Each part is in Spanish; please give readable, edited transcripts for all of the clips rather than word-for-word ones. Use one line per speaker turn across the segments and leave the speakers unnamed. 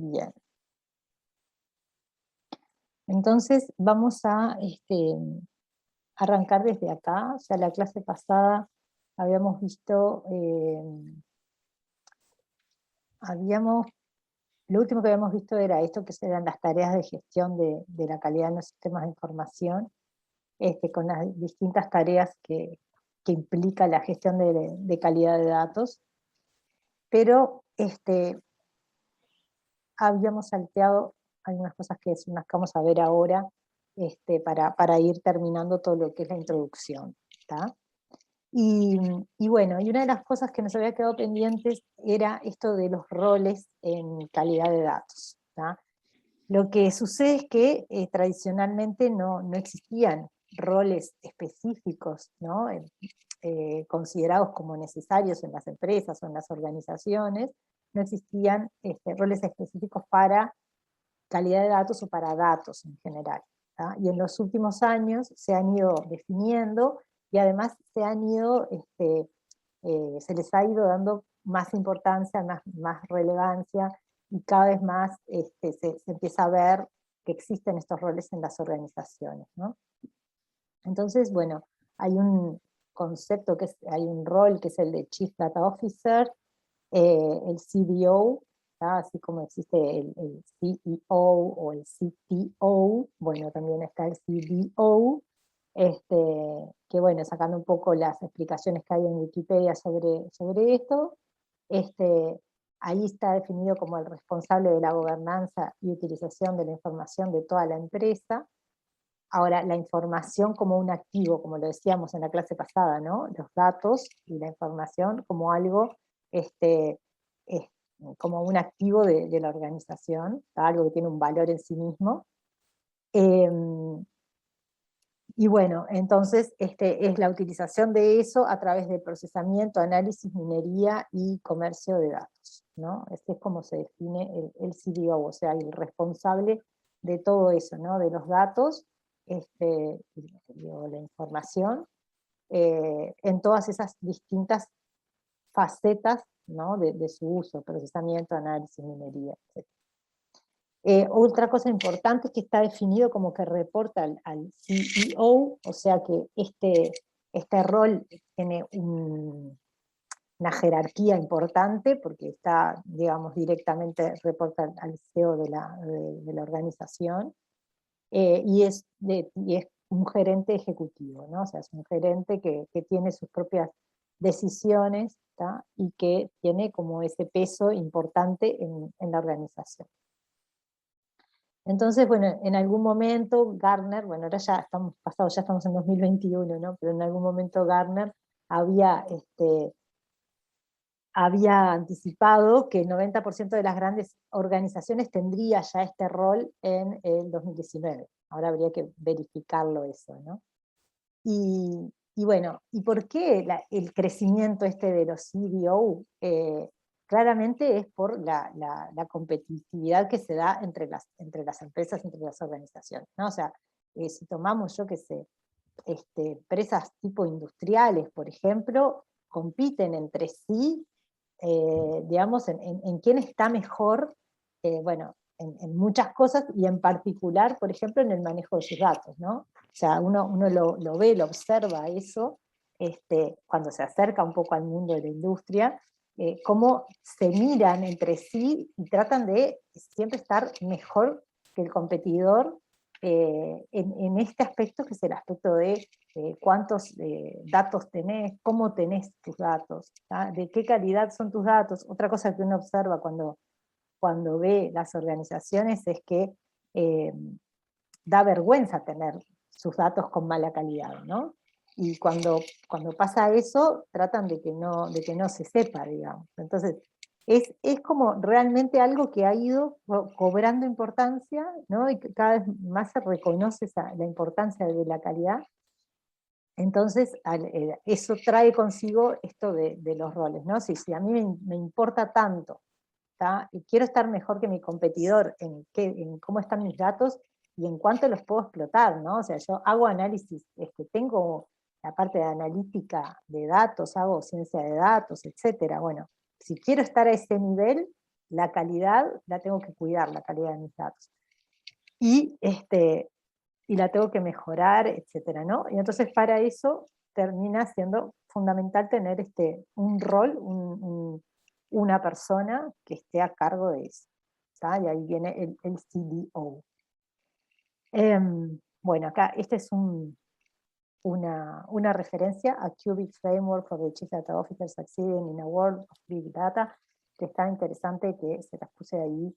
Bien. Entonces vamos a arrancar desde acá. Ya la clase pasada habíamos visto, lo último que habíamos visto era esto, que eran las tareas de gestión de la calidad en los sistemas de información, con las distintas tareas que implica la gestión de calidad de datos. Pero habíamos salteado algunas cosas que son las que vamos a ver ahora, para ir terminando todo lo que es la introducción, ¿tá? Y bueno, y una de las cosas que nos había quedado pendientes era esto de los roles en calidad de datos, ¿tá? Lo que sucede es que tradicionalmente no existían roles específicos, ¿no? Considerados como necesarios en las empresas o en las organizaciones. No existían roles específicos para calidad de datos o para datos en general, ¿tá? Y en los últimos años se han ido definiendo, y además se les ha ido dando más importancia, más relevancia, y cada vez más se empieza a ver que existen estos roles en las organizaciones, ¿no? Entonces, bueno, hay un concepto, hay un rol que es el de Chief Data Officer, el CDO, ¿tá? Así como existe el CEO o el CTO, bueno, también está el CDO, que bueno, sacando un poco las explicaciones que hay en Wikipedia sobre esto, ahí está definido como el responsable de la gobernanza y utilización de la información de toda la empresa. Ahora, la información como un activo, como lo decíamos en la clase pasada, ¿no? Los datos y la información como algo, es como un activo de la organización, algo que tiene un valor en sí mismo. Y bueno, entonces es la utilización de eso a través del procesamiento, análisis, minería y comercio de datos, ¿no? Este es como se define el CDO, o sea, el responsable de todo eso, ¿no? De los datos, la información, en todas esas distintas facetas, ¿no? de su uso, procesamiento, análisis, minería, etc. Otra cosa importante es que está definido como que reporta al CEO, o sea que este rol tiene una jerarquía importante, porque está, digamos, directamente reporta al CEO de la organización, y es un gerente ejecutivo, ¿no? O sea, es un gerente que tiene sus propias decisiones, ¿tá? Y que tiene como ese peso importante en la organización. Entonces, bueno, en algún momento Gartner, bueno, ahora ya estamos pasados, ya estamos en 2021, ¿no? Pero en algún momento Gartner había, había anticipado que el 90% de las grandes organizaciones tendría ya este rol en el 2019. Ahora habría que verificarlo eso, ¿no? Y bueno, ¿y por qué el crecimiento de los CDO? Claramente es por la competitividad que se da entre las empresas, entre las organizaciones, ¿no? O sea, si tomamos, yo qué sé, empresas tipo industriales, por ejemplo, compiten entre sí, digamos, en quién está mejor, bueno, en muchas cosas, y en particular, por ejemplo, en el manejo de sus datos, ¿no? O sea, uno lo ve, lo observa eso, cuando se acerca un poco al mundo de la industria, cómo se miran entre sí y tratan de siempre estar mejor que el competidor, en este aspecto, que es el aspecto de cuántos datos tenés, cómo tenés tus datos, ¿tá? De qué calidad son tus datos. Otra cosa que uno observa cuando ve las organizaciones es que eh, da vergüenza tener sus datos con mala calidad, ¿no? Y cuando pasa eso, tratan de que no se sepa, digamos. Entonces, es como realmente algo que ha ido cobrando importancia, ¿no? Y que cada vez más se reconoce la importancia de la calidad. Entonces, eso trae consigo esto de los roles, ¿no? Si a mí me importa tanto, ¿tá? Y quiero estar mejor que mi competidor en cómo están mis datos y en cuánto los puedo explotar, ¿no? O sea, yo hago análisis, tengo la parte de analítica de datos, hago ciencia de datos, etcétera. Bueno, si quiero estar a ese nivel, la calidad la tengo que cuidar, la calidad de mis datos. Y, y la tengo que mejorar, etcétera, ¿no? Y entonces para eso termina siendo fundamental tener un rol, una persona que esté a cargo de eso. ¿Tá? Y ahí viene el CDO. Bueno, acá esta es una referencia a Cubic Framework for the Chief Data Officer Succeeding in a World of Big Data, que está interesante, que se las puse ahí,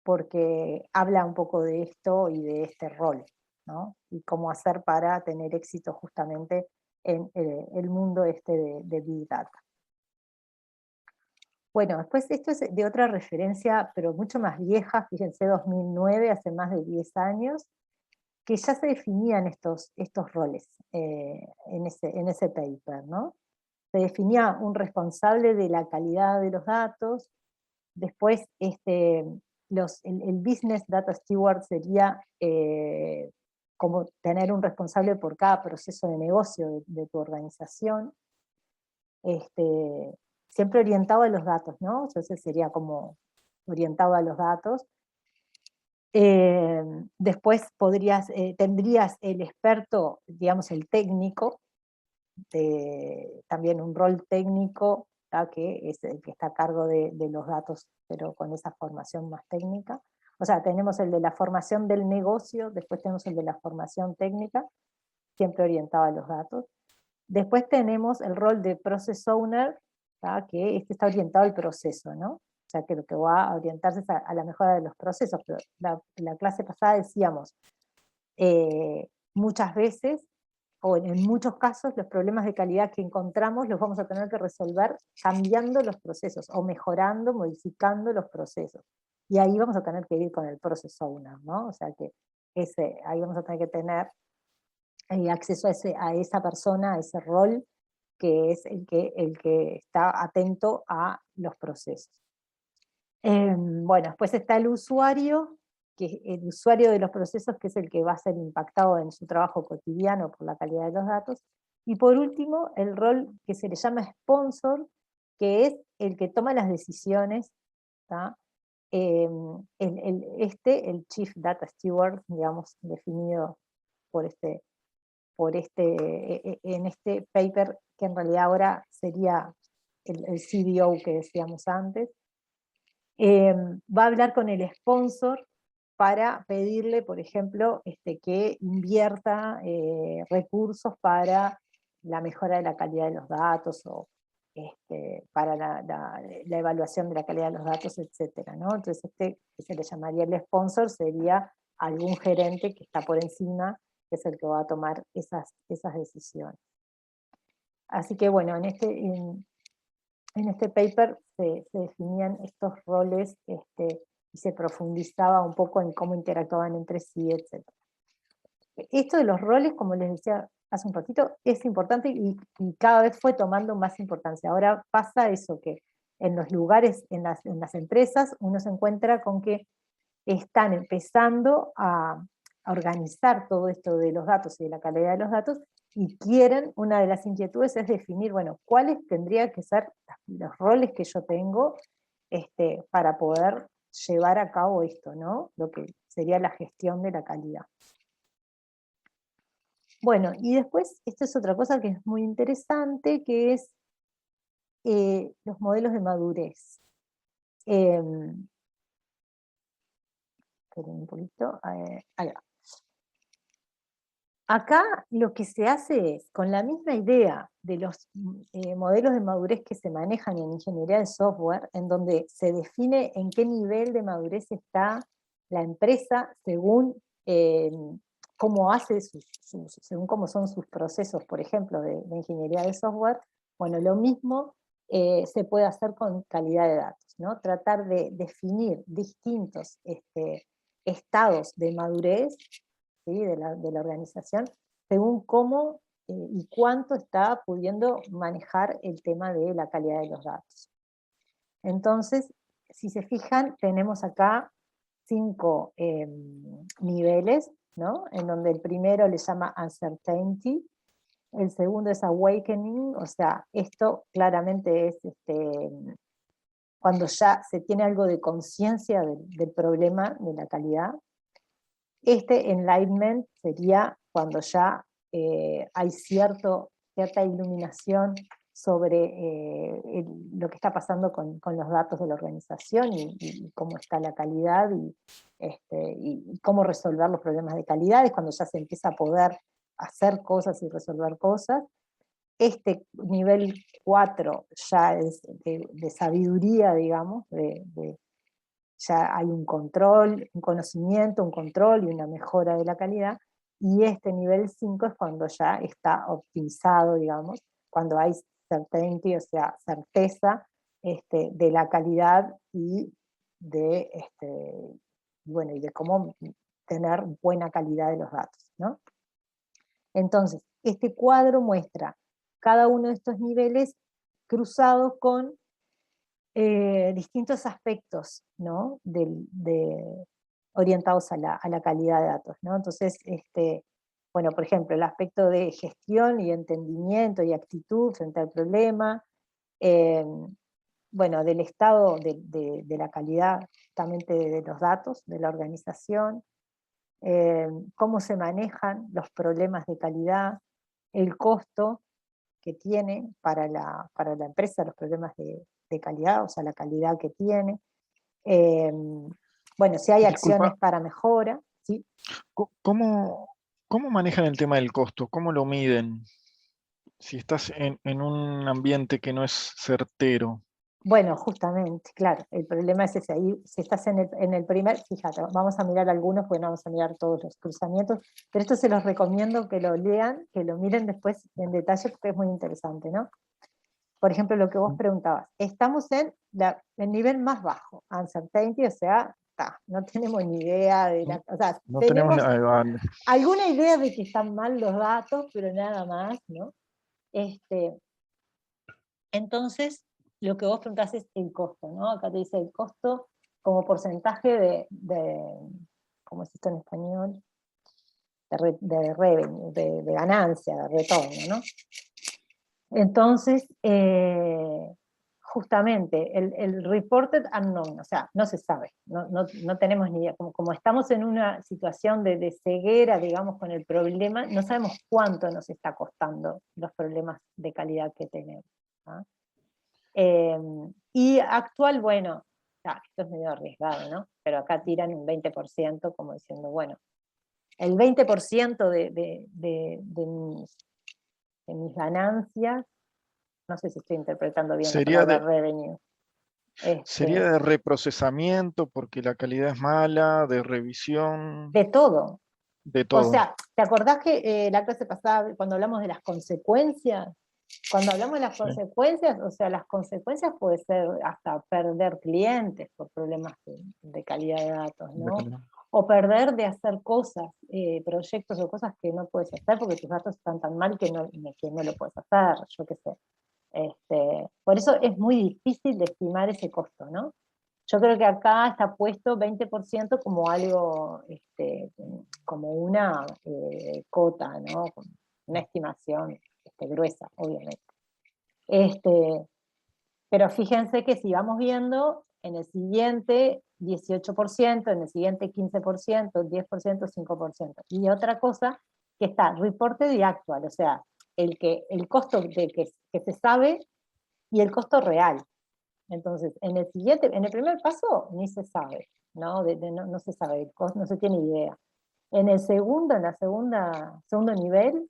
porque habla un poco de esto y de este rol, ¿no? Y cómo hacer para tener éxito justamente en el mundo de Big Data. Bueno, después esto es de otra referencia, pero mucho más vieja, fíjense, 2009, hace más de 10 años, que ya se definían estos roles en ese paper, ¿no? Se definía un responsable de la calidad de los datos, después el Business Data Steward sería como tener un responsable por cada proceso de negocio de tu organización, siempre orientado a los datos, ¿no? Entonces sería como orientado a los datos. Después tendrías el experto, digamos el técnico, también un rol técnico, ¿tá? Que es el que está a cargo de los datos, pero con esa formación más técnica. O sea, tenemos el de la formación del negocio, después tenemos el de la formación técnica, siempre orientado a los datos. Después tenemos el rol de Process Owner, ¿tá? Que está orientado al proceso, ¿no? O sea, que lo que va a orientarse es a la mejora de los procesos, pero la clase pasada decíamos, muchas veces, o en muchos casos, los problemas de calidad que encontramos los vamos a tener que resolver cambiando los procesos, o mejorando, modificando los procesos. Y ahí vamos a tener que ir con el Process Owner, ¿no? O sea que ahí vamos a tener que tener acceso a esa persona, a ese rol, que es el que está atento a los procesos. Bueno, después está el usuario, que es el usuario de los procesos, que es el que va a ser impactado en su trabajo cotidiano por la calidad de los datos. Y por último, el rol que se le llama sponsor, que es el que toma las decisiones, ¿tá? El Chief Data Steward, digamos, definido por en este paper, que en realidad ahora sería el CDO que decíamos antes, va a hablar con el sponsor para pedirle, por ejemplo, que invierta recursos para la mejora de la calidad de los datos, o para la evaluación de la calidad de los datos, etc., ¿no? Entonces que se le llamaría el sponsor, sería algún gerente que está por encima, que es el que va a tomar esas decisiones. Así que bueno, en este paper se definían estos roles y se profundizaba un poco en cómo interactuaban entre sí, etc. Esto de los roles, como les decía hace un ratito, es importante y cada vez fue tomando más importancia. Ahora pasa eso, que en los lugares, en las empresas, uno se encuentra con que están empezando a organizar todo esto de los datos y de la calidad de los datos, y una de las inquietudes es definir, bueno, cuáles tendrían que ser los roles que yo tengo para poder llevar a cabo esto, ¿no? Lo que sería la gestión de la calidad. Bueno, y después, esto es otra cosa que es muy interesante, que es los modelos de madurez. Esperen un poquito, ahí va. Acá lo que se hace es, con la misma idea de los modelos de madurez que se manejan en ingeniería de software, en donde se define en qué nivel de madurez está la empresa según cómo hace según cómo son sus procesos, por ejemplo, de ingeniería de software. Bueno, lo mismo se puede hacer con calidad de datos, ¿no? Tratar de definir distintos estados de madurez, ¿sí? de la organización, según cómo y cuánto está pudiendo manejar el tema de la calidad de los datos. Entonces, si se fijan, tenemos acá 5 niveles, ¿no? En donde el primero le llama uncertainty, el segundo es awakening, o sea, esto claramente es cuando ya se tiene algo de conciencia del problema de la calidad. Este enlightenment sería cuando ya hay cierta iluminación sobre lo que está pasando con los datos de la organización y cómo está la calidad y cómo resolver los problemas de calidad. Es cuando ya se empieza a poder hacer cosas y resolver cosas. Este nivel 4 ya es de sabiduría, digamos, ya hay un control, un conocimiento, un control y una mejora de la calidad. Y este nivel 5 es cuando ya está optimizado, digamos, cuando hay certainty, o sea, certeza de la calidad y de cómo tener buena calidad de los datos, ¿no? Entonces, este cuadro muestra cada uno de estos niveles cruzados con distintos aspectos, ¿no? Orientados a la calidad de datos, ¿no? Entonces, bueno, por ejemplo, el aspecto de gestión y entendimiento y actitud frente al problema, eh, bueno, del estado de la calidad justamente de los datos, de la organización, cómo se manejan los problemas de calidad, el costo que tiene para la empresa los problemas de calidad, o sea, la calidad que tiene. Bueno, si hay acciones
Disculpa,
para mejora, ¿sí?
¿cómo manejan el tema del costo? ¿Cómo lo miden? Si estás en un ambiente que no es certero.
Bueno, justamente, claro, el problema es ese. Ahí, si estás en el primer, fíjate, vamos a mirar algunos, porque no vamos a mirar todos los cruzamientos, pero esto se los recomiendo que lo lean, que lo miren después en detalle, porque es muy interesante, ¿no? Por ejemplo, lo que vos preguntabas, estamos en el nivel más bajo, uncertainty, o sea, no tenemos ni idea o sea,
No tenemos
tenemos
nada.
alguna idea de que están mal los datos, pero nada más, ¿no? Entonces, lo que vos preguntás es el costo, ¿no? Acá te dice el costo como porcentaje ¿cómo es esto en español? De revenue, de ganancia, de retorno, ¿no? Entonces, justamente, el reported unknown, o sea, no se sabe, no tenemos ni idea. Como estamos en una situación de ceguera, digamos, con el problema, no sabemos cuánto nos está costando los problemas de calidad que tenemos, ¿no? Y actual, bueno, esto es medio arriesgado, ¿no? Pero acá tiran un 20% como diciendo, bueno, el 20% de mis ganancias, no sé si estoy interpretando bien la
Sería
palabra
de,
revenue.
sería de reprocesamiento porque la calidad es mala, de revisión,
De todo.
de
O
todo.
sea, ¿te acordás que la clase pasada, cuando hablamos de las consecuencias? Cuando hablamos de las
Sí,
consecuencias, o sea, las consecuencias puede ser hasta perder clientes por problemas de calidad de datos,
de
¿no?
calidad.
O perder de hacer cosas, proyectos o cosas que no puedes hacer porque tus datos están tan mal que no lo puedes hacer, yo qué sé. Por eso es muy difícil de estimar ese costo, ¿no? Yo creo que acá está puesto 20% como algo, como una cota, ¿no? Una estimación gruesa, obviamente. Este, pero fíjense que si vamos viendo, en el siguiente 18%, en el siguiente 15%, 10%, 5%. Y otra cosa que está, reporte de actual, o sea, el costo que se sabe y el costo real. Entonces, en el primer paso ni se sabe, ¿no? No se sabe, no se tiene idea. En el segundo, en la segundo nivel,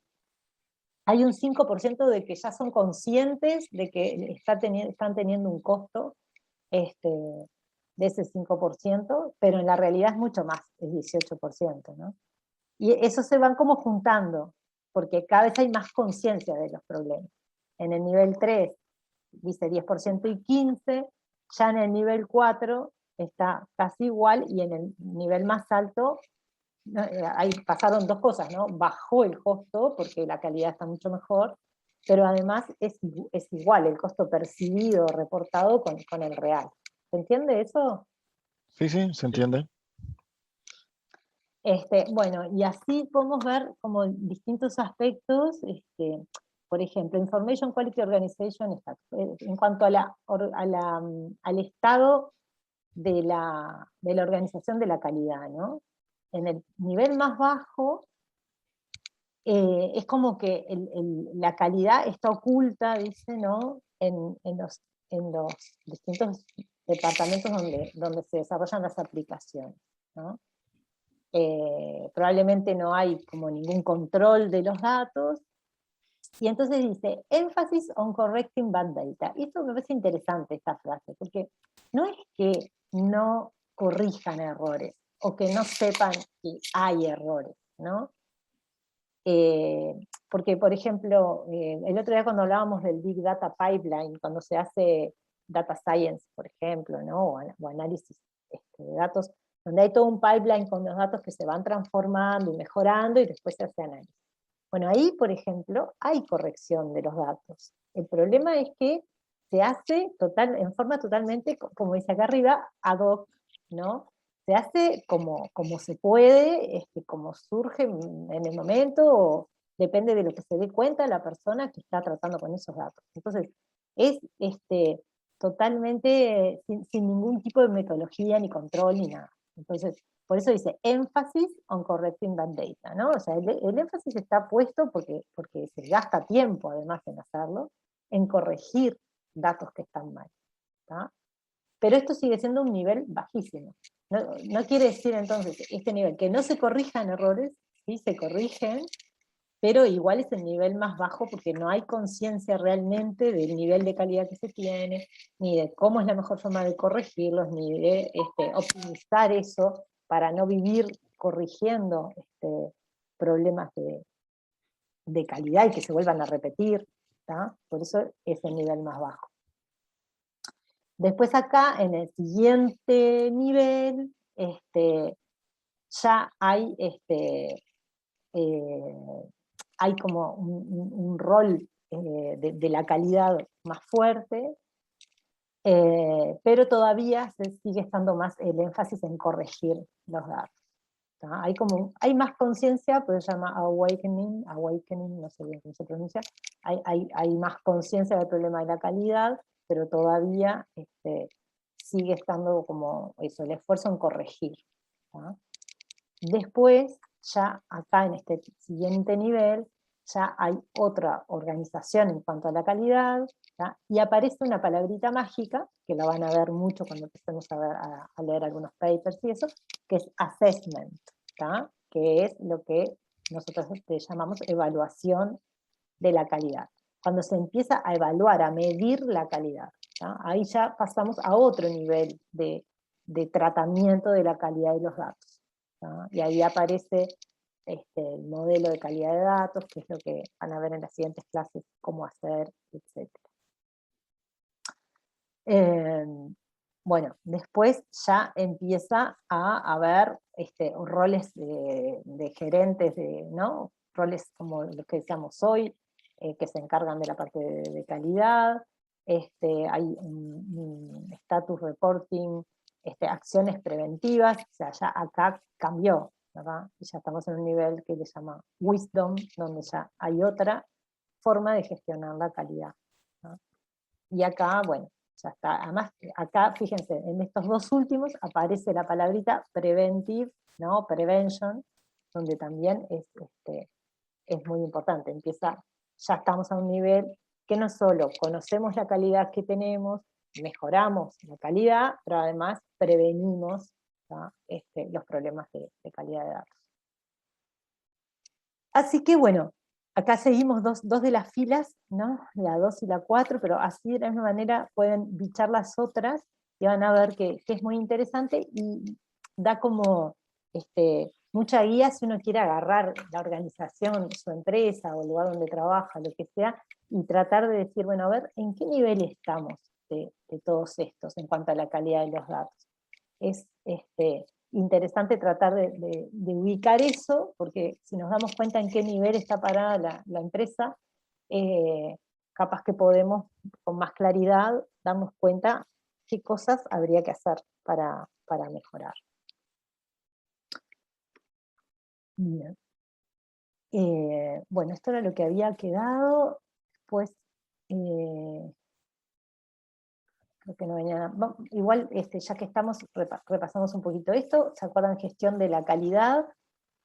hay un 5% de que ya son conscientes de que están teniendo un costo este, de ese 5%, pero en la realidad es mucho más, es 18%, ¿no? Y eso se van como juntando, porque cada vez hay más conciencia de los problemas. En el nivel 3 dice 10% y 15%, ya en el nivel 4 está casi igual, y en el nivel más alto ahí pasaron dos cosas, ¿no? Bajó el costo porque la calidad está mucho mejor, pero además es igual el costo percibido, reportado con el real. ¿Se entiende eso?
Sí, sí, se entiende.
Bueno, y así podemos ver como distintos aspectos, por ejemplo, Information Quality Organization Status, en cuanto al estado de la organización de la calidad, ¿no? En el nivel más bajo, es como que la calidad está oculta, dice, ¿no? En los distintos departamentos donde se desarrollan las aplicaciones, ¿no? Probablemente no hay como ningún control de los datos, y entonces dice, emphasis on correcting bad data. Y esto me parece interesante, esta frase, porque no es que no corrijan errores, o que no sepan que hay errores, ¿no? Porque, por ejemplo, el otro día cuando hablábamos del Big Data Pipeline, cuando se hace Data Science, por ejemplo, ¿no? o análisis de datos, donde hay todo un pipeline con los datos que se van transformando y mejorando, y después se hace análisis. Bueno, ahí, por ejemplo, hay corrección de los datos. El problema es que se hace en forma totalmente, como dice acá arriba, ad hoc, ¿no? Se hace como se puede, como surge en el momento, o depende de lo que se dé cuenta la persona que está tratando con esos datos. Entonces, es totalmente sin ningún tipo de metodología, ni control, ni nada. Entonces, por eso dice énfasis on correcting bad data, ¿no? O sea, el énfasis está puesto porque se gasta tiempo, además, en hacerlo, en corregir datos que están mal, ¿tá? Pero esto sigue siendo un nivel bajísimo. No quiere decir entonces este nivel que no se corrijan errores, sí se corrigen, pero igual es el nivel más bajo porque no hay conciencia realmente del nivel de calidad que se tiene, ni de cómo es la mejor forma de corregirlos, ni de optimizar eso para no vivir corrigiendo problemas de calidad y que se vuelvan a repetir, ¿tá? Por eso es el nivel más bajo. Después acá, en el siguiente nivel, ya hay hay como un rol de la calidad más fuerte, pero todavía se sigue estando más el énfasis en corregir los datos. Hay más conciencia, pero se llama awakening, no sé bien cómo se pronuncia, hay más conciencia del problema de la calidad, pero todavía sigue estando como eso, el esfuerzo en corregir, ¿tá? Después, ya acá en este siguiente nivel, ya hay otra organización en cuanto a la calidad, ¿tá? Y aparece una palabrita mágica, que la van a ver mucho cuando empecemos a leer algunos papers y eso, que es assessment, ¿tá? Que es lo que nosotros llamamos evaluación de la calidad. Cuando se empieza a evaluar, a medir la calidad, ¿tá? Ahí ya pasamos a otro nivel de tratamiento de la calidad de los datos, ¿tá? Y ahí aparece el modelo de calidad de datos, que es lo que van a ver en las siguientes clases, cómo hacer, etc. Bueno, después ya empieza a haber roles de gerentes, ¿no? Roles como los que decíamos hoy, que se encargan de la parte de calidad, hay un status reporting, acciones preventivas, o sea, ya acá cambió, ¿verdad? Y ya estamos en un nivel que le llama wisdom, donde ya hay otra forma de gestionar la calidad, ¿no? Y acá, bueno, ya está. Además, acá, fíjense, en estos dos últimos aparece la palabrita preventive, ¿no? Prevention, donde también es muy importante. Ya estamos a un nivel que no solo conocemos la calidad que tenemos, mejoramos la calidad, pero además prevenimos, ¿tá? Los problemas de calidad de datos. Así que bueno, acá seguimos dos de las filas, ¿no? La 2 y la 4, pero así de la misma manera pueden bichar las otras y van a ver que es muy interesante y da como mucha guía si uno quiere agarrar la organización, su empresa o el lugar donde trabaja, lo que sea, y tratar de decir, bueno, a ver, ¿en qué nivel estamos de todos estos en cuanto a la calidad de los datos? Es interesante tratar de ubicar eso, porque si nos damos cuenta en qué nivel está parada la empresa, capaz que podemos con más claridad darnos cuenta qué cosas habría que hacer para mejorar. Bien. Bueno, esto era lo que había quedado. después, creo que no venía nada. Igual, ya que estamos, repasamos un poquito esto. ¿Se acuerdan? Gestión de la calidad.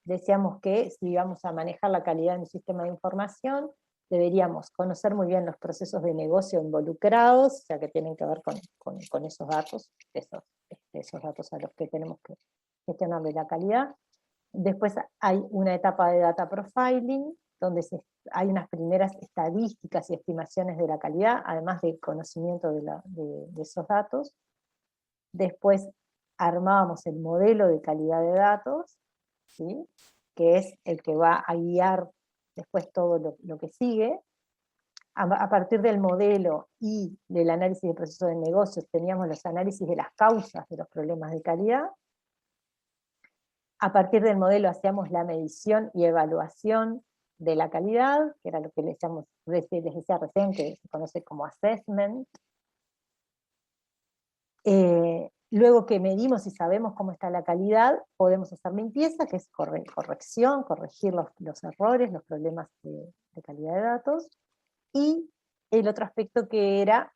Decíamos que si vamos a manejar la calidad en un sistema de información, deberíamos conocer muy bien los procesos de negocio involucrados, o sea, que tienen que ver con esos datos, esos datos a los que tenemos que gestionarle la calidad. Después hay una etapa de data profiling, donde hay unas primeras estadísticas y estimaciones de la calidad, además de conocimiento de esos datos. Después armábamos el modelo de calidad de datos, ¿sí? Que es el que va a guiar después todo lo que sigue. A partir del modelo y del análisis de procesos de negocios, teníamos los análisis de las causas de los problemas de calidad. A partir del modelo hacíamos la medición y evaluación de la calidad, que era lo que les decía recién, que se conoce como assessment. Luego que medimos y sabemos cómo está la calidad, podemos hacer limpieza, que es corrección, corregir los errores, los problemas de calidad de datos. Y el otro aspecto que era,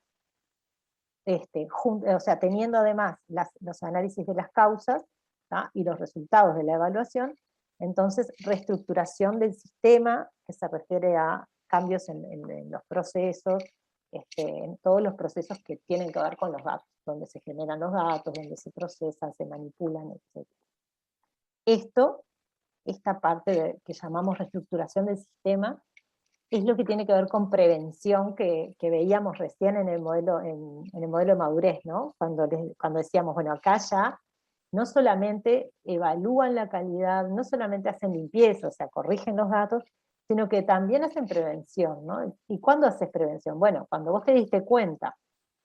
o sea, teniendo además los análisis de las causas, ¿tá? Y los resultados de la evaluación, entonces reestructuración del sistema, que se refiere a cambios en los procesos, en todos los procesos que tienen que ver con los datos, donde se generan los datos, donde se procesan, se manipulan, etc. Esta parte que llamamos reestructuración del sistema, es lo que tiene que ver con prevención que veíamos recién en el modelo, en el modelo de madurez, ¿no? Cuando decíamos, bueno, acá ya no solamente evalúan la calidad, no solamente hacen limpieza, o sea, corrigen los datos, sino que también hacen prevención, ¿no? ¿Y cuándo haces prevención? Bueno, cuando vos te diste cuenta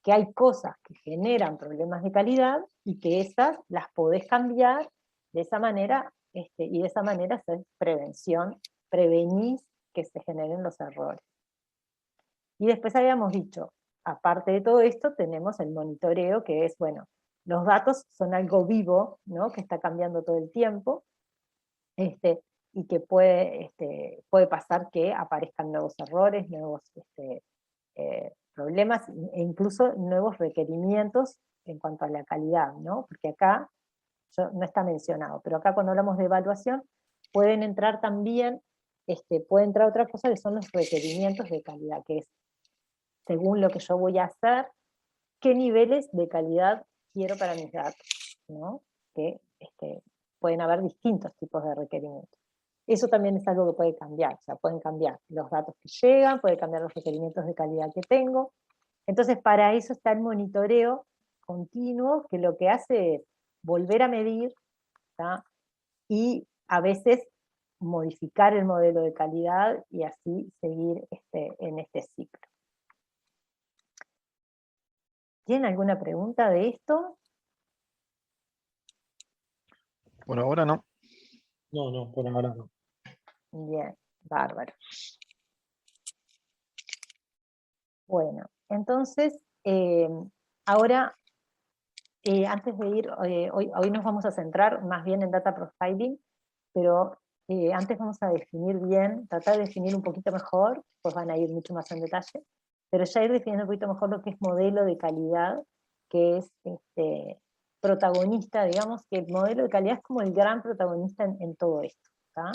que hay cosas que generan problemas de calidad y que esas las podés cambiar de esa manera, y de esa manera haces prevención, prevenís que se generen los errores. Y después habíamos dicho, aparte de todo esto, tenemos el monitoreo, que es, bueno, los datos son algo vivo, ¿no? Que está cambiando todo el tiempo, y que puede pasar que aparezcan nuevos errores, nuevos problemas, e incluso nuevos requerimientos en cuanto a la calidad, ¿no? Porque acá, no está mencionado, pero acá cuando hablamos de evaluación, pueden entrar también, puede entrar otra cosa que son los requerimientos de calidad, que es, según lo que yo voy a hacer, qué niveles de calidad quiero para mis datos, ¿no? Que pueden haber distintos tipos de requerimientos. Eso también es algo que puede cambiar, o sea, pueden cambiar los datos que llegan, puede cambiar los requerimientos de calidad que tengo. Entonces, para eso está el monitoreo continuo, que lo que hace es volver a medir, ¿tá? Y a veces modificar el modelo de calidad y así seguir en este ciclo. ¿Tienen alguna pregunta de esto?
Por ahora no.
No, por ahora no.
Bien, bárbaro. Bueno, entonces, ahora, antes de ir, hoy nos vamos a centrar más bien en data profiling, pero antes vamos a definir bien, tratar de definir un poquito mejor, pues van a ir mucho más en detalle, pero ya ir definiendo un poquito mejor lo que es modelo de calidad, que es protagonista, digamos que el modelo de calidad es como el gran protagonista en todo esto, ¿tá?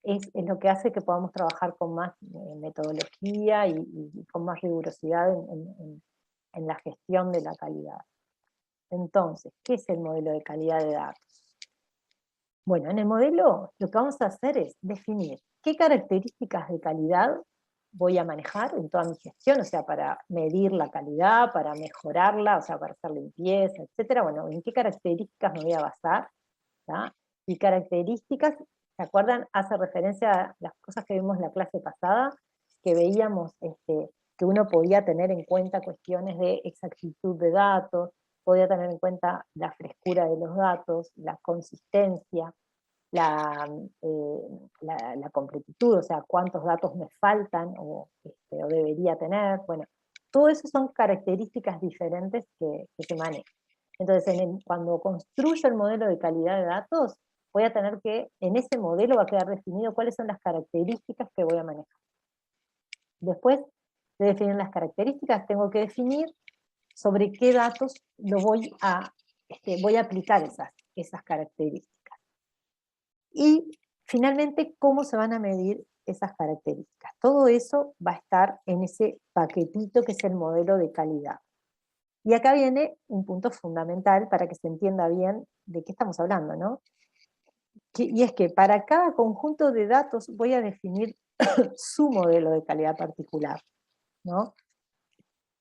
Es lo que hace que podamos trabajar con más metodología y con más rigurosidad en la gestión de la calidad. Entonces, ¿qué es el modelo de calidad de datos? Bueno, en el modelo lo que vamos a hacer es definir qué características de calidad voy a manejar en toda mi gestión, o sea, para medir la calidad, para mejorarla, o sea, para hacer limpieza, etcétera. Bueno, ¿en qué características me voy a basar? ¿Tá? Y características, ¿se acuerdan? Hace referencia a las cosas que vimos en la clase pasada, que veíamos que uno podía tener en cuenta cuestiones de exactitud de datos, podía tener en cuenta la frescura de los datos, la consistencia, la completitud, o sea, cuántos datos me faltan o debería tener. Bueno, todo eso son características diferentes que se manejan. Entonces, cuando construyo el modelo de calidad de datos, voy a tener que, en ese modelo va a quedar definido cuáles son las características que voy a manejar. Después, de definir las características, tengo que definir sobre qué datos voy a aplicar esas características. Y finalmente, cómo se van a medir esas características. Todo eso va a estar en ese paquetito que es el modelo de calidad. Y acá viene un punto fundamental para que se entienda bien de qué estamos hablando, ¿no? Y es que para cada conjunto de datos voy a definir su modelo de calidad particular, ¿no?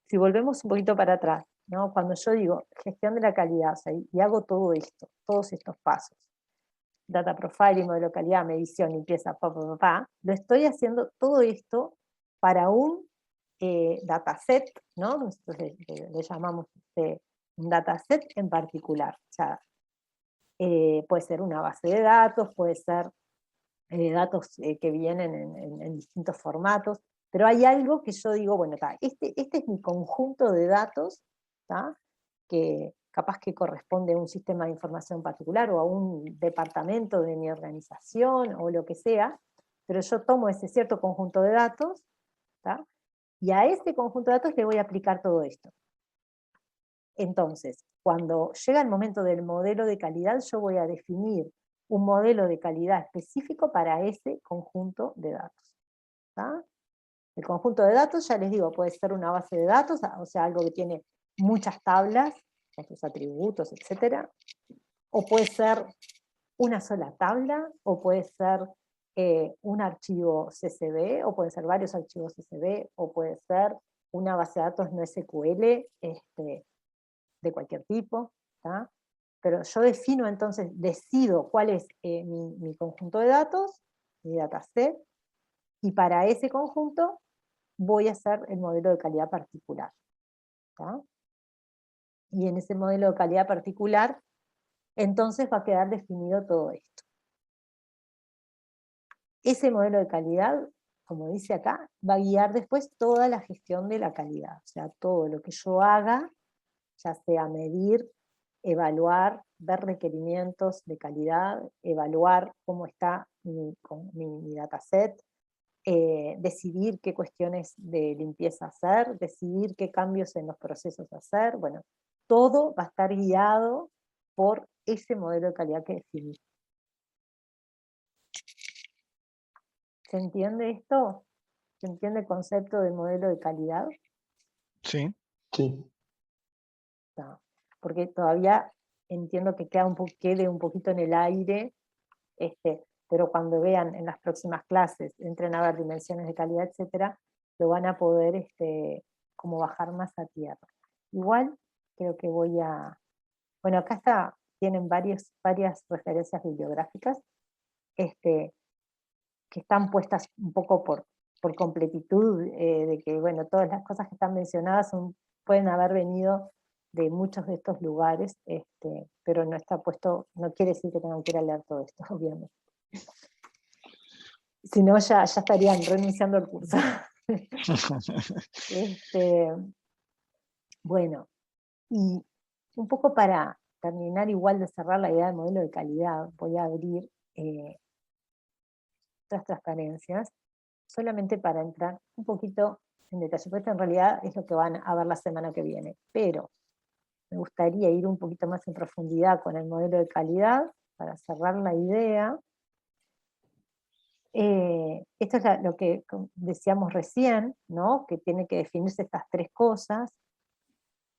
Si volvemos un poquito para atrás, ¿no? Cuando yo digo gestión de la calidad, o sea, y hago todo esto, todos estos pasos, data profiling, modelo de calidad, medición, limpieza, lo estoy haciendo todo esto para un dataset, ¿no? Nosotros le llamamos un dataset en particular. O sea, puede ser una base de datos, puede ser datos que vienen en distintos formatos, pero hay algo que yo digo, bueno, este es mi conjunto de datos, ¿tá? Que capaz que corresponde a un sistema de información particular o a un departamento de mi organización o lo que sea, pero yo tomo ese cierto conjunto de datos, ¿tá? Y a ese conjunto de datos le voy a aplicar todo esto. Entonces, cuando llega el momento del modelo de calidad, yo voy a definir un modelo de calidad específico para ese conjunto de datos. ¿Tá? El conjunto de datos, ya les digo, puede ser una base de datos, o sea, algo que tiene muchas tablas, con sus atributos, etc. O puede ser una sola tabla, o puede ser un archivo CSV, o pueden ser varios archivos CSV, o puede ser una base de datos no SQL, de cualquier tipo, ¿tá? Pero yo defino entonces, decido cuál es mi conjunto de datos, mi dataset, y para ese conjunto voy a hacer el modelo de calidad particular. ¿Tá? Y en ese modelo de calidad particular, entonces va a quedar definido todo esto. Ese modelo de calidad, como dice acá, va a guiar después toda la gestión de la calidad. O sea, todo lo que yo haga, ya sea medir, evaluar, ver requerimientos de calidad, evaluar cómo está mi dataset, decidir qué cuestiones de limpieza hacer, decidir qué cambios en los procesos hacer, bueno, todo va a estar guiado por ese modelo de calidad que definí. ¿Se entiende esto? ¿Se entiende el concepto de modelo de calidad?
Sí.
Sí.
No, porque todavía entiendo que quede un poquito en el aire, pero cuando vean en las próximas clases, entren a ver dimensiones de calidad, etcétera, lo van a poder como bajar más a tierra. Igual creo que bueno, acá tienen varias referencias bibliográficas, que están puestas un poco por completitud, de que, bueno, todas las cosas que están mencionadas pueden haber venido de muchos de estos lugares, pero no está puesto, no quiere decir que tengan que ir a leer todo esto, obviamente. Si no, ya estarían renunciando al curso. Bueno, y un poco para terminar igual de cerrar la idea del modelo de calidad, voy a abrir otras transparencias, solamente para entrar un poquito en detalle, porque esto en realidad es lo que van a ver la semana que viene, pero me gustaría ir un poquito más en profundidad con el modelo de calidad, para cerrar la idea. Esto es lo que decíamos recién, ¿no? Que tiene que definirse estas tres cosas.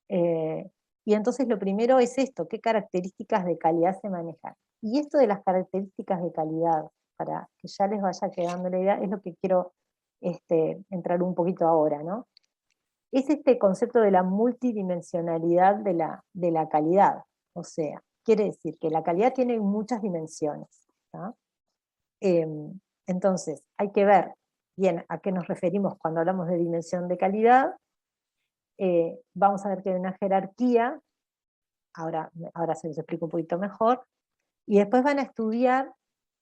Y entonces lo primero es esto, ¿qué características de calidad se manejan? Y esto de las características de calidad, para que ya les vaya quedando la idea, es lo que quiero entrar un poquito ahora, ¿no? Es este concepto de la multidimensionalidad de la calidad. O sea, quiere decir que la calidad tiene muchas dimensiones, ¿tá? Entonces, hay que ver bien a qué nos referimos cuando hablamos de dimensión de calidad. Vamos a ver que hay una jerarquía, ahora se los explico un poquito mejor, y después van a estudiar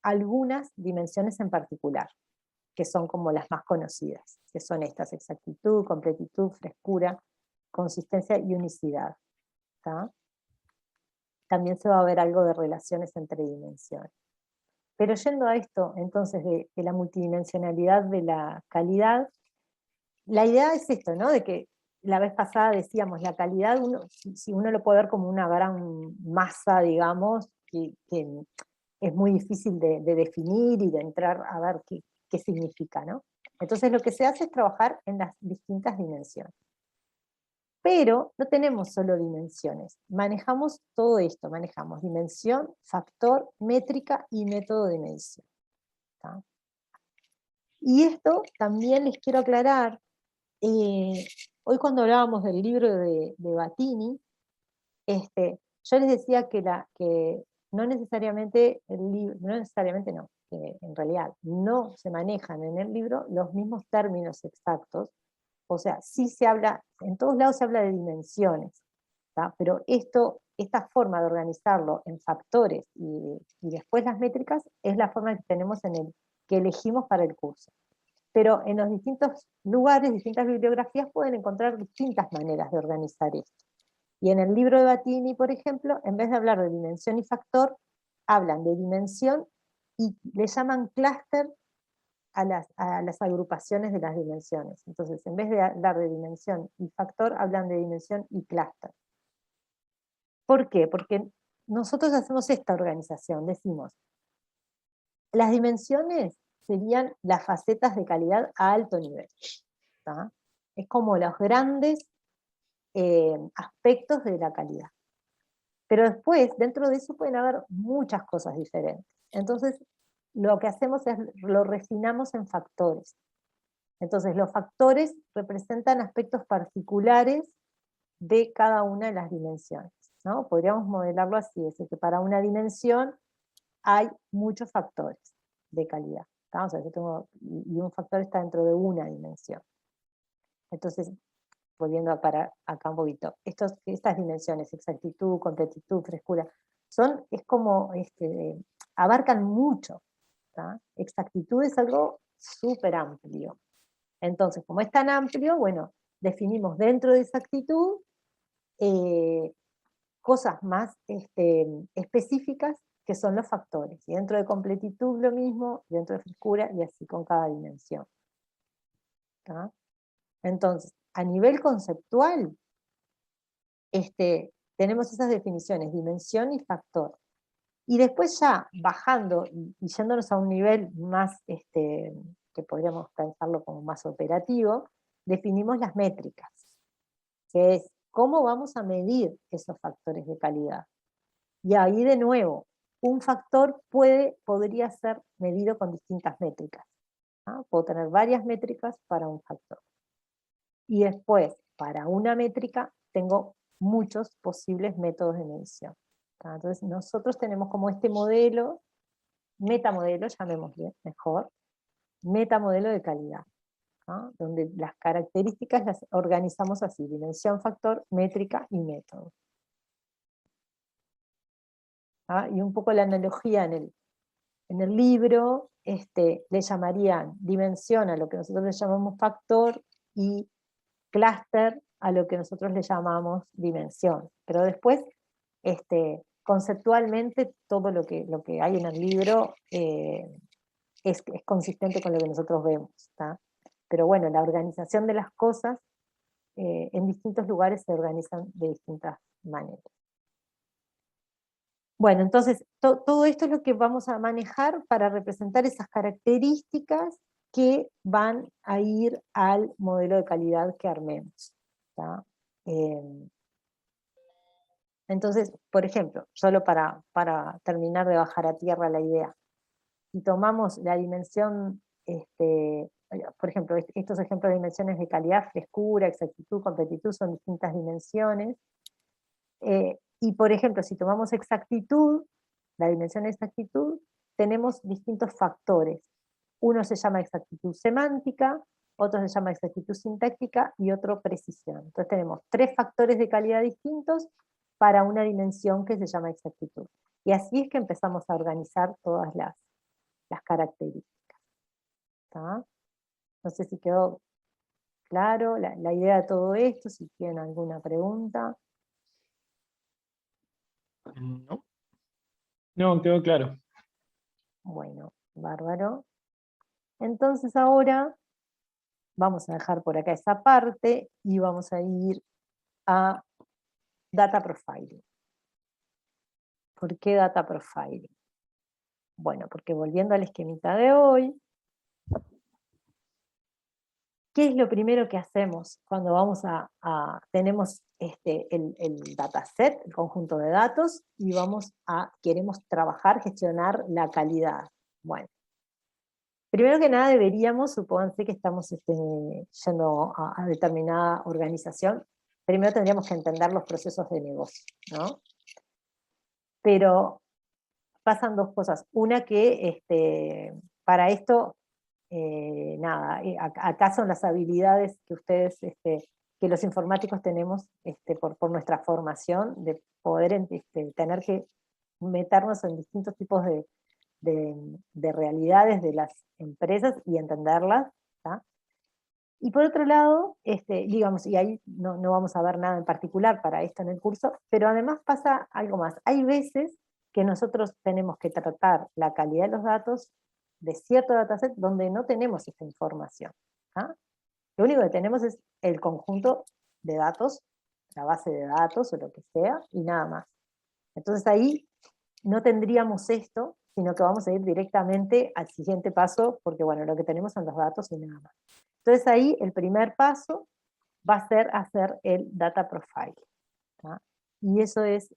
algunas dimensiones en particular, que son como las más conocidas, que son estas: exactitud, completitud, frescura, consistencia y unicidad. ¿Tá? También se va a ver algo de relaciones entre dimensiones. Pero yendo a esto, entonces, de la multidimensionalidad de la calidad, la idea es esto, ¿no? De que la vez pasada decíamos, la calidad, si uno lo puede ver como una gran masa, digamos, que es muy difícil de definir y de entrar a ver qué significa, ¿no? Entonces lo que se hace es trabajar en las distintas dimensiones. Pero no tenemos solo dimensiones, manejamos todo esto, manejamos dimensión, factor, métrica y método de medición. ¿Tá? Y esto también les quiero aclarar, hoy cuando hablábamos del libro de Batini, yo les decía que no necesariamente el libro, no necesariamente no, que en realidad no se manejan en el libro los mismos términos exactos, o sea, sí se habla, en todos lados se habla de dimensiones, ¿tá? Pero esta forma de organizarlo en factores y después las métricas es la forma que tenemos que elegimos para el curso. Pero en los distintos lugares, distintas bibliografías pueden encontrar distintas maneras de organizar esto. Y en el libro de Batini, por ejemplo, en vez de hablar de dimensión y factor, hablan de dimensión y le llaman clúster a las agrupaciones de las dimensiones. Entonces, en vez de hablar de dimensión y factor, hablan de dimensión y clúster. ¿Por qué? Porque nosotros hacemos esta organización, decimos, las dimensiones serían las facetas de calidad a alto nivel. ¿Tá? Es como los grandes aspectos de la calidad. Pero después, dentro de eso pueden haber muchas cosas diferentes. Entonces, lo que hacemos es, lo refinamos en factores. Entonces, los factores representan aspectos particulares de cada una de las dimensiones, ¿no? Podríamos modelarlo así, es decir, que para una dimensión hay muchos factores de calidad. ¿Tá? O sea, y un factor está dentro de una dimensión. Entonces, volviendo acá un poquito, estas dimensiones, exactitud, completitud, frescura, es como, abarcan mucho. ¿Tá? Exactitud es algo súper amplio. Entonces, como es tan amplio, bueno, definimos dentro de exactitud cosas más específicas que son los factores. Y dentro de completitud lo mismo, dentro de frescura y así con cada dimensión. ¿Tá? Entonces, a nivel conceptual, tenemos esas definiciones, dimensión y factor. Y después ya bajando y yéndonos a un nivel más, que podríamos pensarlo como más operativo, definimos las métricas, que es cómo vamos a medir esos factores de calidad. Y ahí de nuevo, un factor podría ser medido con distintas métricas. ¿Ah? Puedo tener varias métricas para un factor. Y después, para una métrica, tengo muchos posibles métodos de medición. ¿Tá? Entonces, nosotros tenemos como este modelo, metamodelo, llamémosle mejor, metamodelo de calidad, ¿tá? Donde las características las organizamos así, dimensión, factor, métrica y método. ¿Tá? Y un poco la analogía en el libro, le llamarían dimensión a lo que nosotros le llamamos factor y clúster a lo que nosotros le llamamos dimensión. Pero después, conceptualmente, todo lo que hay en el libro es consistente con lo que nosotros vemos. ¿Tá? Pero bueno, la organización de las cosas en distintos lugares se organizan de distintas maneras. Bueno, entonces, todo esto es lo que vamos a manejar para representar esas características que van a ir al modelo de calidad que armemos. ¿Tá? Entonces, por ejemplo, solo para terminar de bajar a tierra la idea, si tomamos la dimensión, por ejemplo, estos ejemplos de dimensiones de calidad, frescura, exactitud, completitud, son distintas dimensiones, y por ejemplo, si tomamos exactitud, la dimensión de exactitud, tenemos distintos factores. Uno se llama exactitud semántica, otro se llama exactitud sintáctica y otro precisión. Entonces tenemos 3 factores de calidad distintos para una dimensión que se llama exactitud. Y así es que empezamos a organizar todas las características. ¿Tá? No sé si quedó claro la idea de todo esto, si tienen alguna pregunta.
No.
No, quedó claro.
Bueno, bárbaro. Entonces ahora vamos a dejar por acá esa parte y vamos a ir a Data Profiling. ¿Por qué Data Profiling? Bueno, porque volviendo al esquemita de hoy, ¿qué es lo primero que hacemos cuando vamos tenemos el dataset, el conjunto de datos, y queremos trabajar, gestionar la calidad? Bueno, primero que nada deberíamos, supónganse que estamos yendo a determinada organización, primero tendríamos que entender los procesos de negocio, ¿no? Pero pasan dos cosas. Una que para esto, acá son las habilidades que ustedes, que los informáticos tenemos por nuestra formación, de poder tener que meternos en distintos tipos de realidades de las empresas y entenderlas, ¿tá? Y por otro lado, digamos, y ahí no vamos a ver nada en particular para esto en el curso, pero además pasa algo más. Hay veces que nosotros tenemos que tratar la calidad de los datos de cierto dataset donde no tenemos esta información, ¿tá? Lo único que tenemos es el conjunto de datos, la base de datos o lo que sea, y nada más. Entonces ahí no tendríamos esto, sino que vamos a ir directamente al siguiente paso, porque bueno, lo que tenemos son los datos y nada más. Entonces ahí el primer paso va a ser hacer el data profile, ¿tá? Y eso es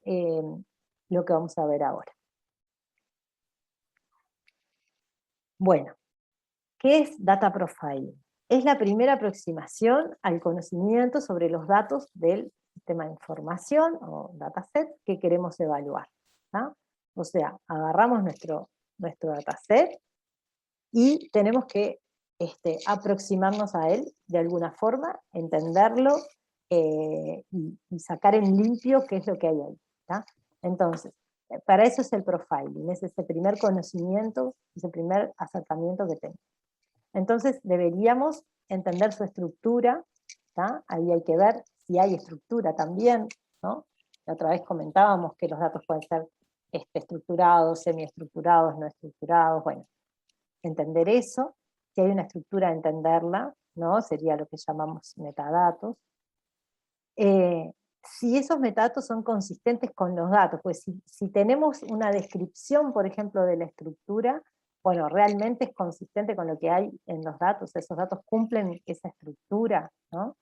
lo que vamos a ver ahora. Bueno, ¿qué es data profiling? Es la primera aproximación al conocimiento sobre los datos del sistema de información o dataset que queremos evaluar, ¿tá? O sea, agarramos nuestro dataset y tenemos que aproximarnos a él de alguna forma, entenderlo y sacar en limpio qué es lo que hay ahí, ¿tá? Entonces, para eso es el profiling, es ese primer conocimiento, ese primer acercamiento que tengo. Entonces deberíamos entender su estructura, ¿tá? Ahí hay que ver si hay estructura también, ¿no? La otra vez comentábamos que los datos pueden ser estructurados, semiestructurados, no estructurados, bueno, entender eso, si hay una estructura, entenderla, ¿no? Sería lo que llamamos metadatos. Si esos metadatos son consistentes con los datos, pues si tenemos una descripción, por ejemplo, de la estructura, bueno, realmente es consistente con lo que hay en los datos, esos datos cumplen esa estructura, ¿no?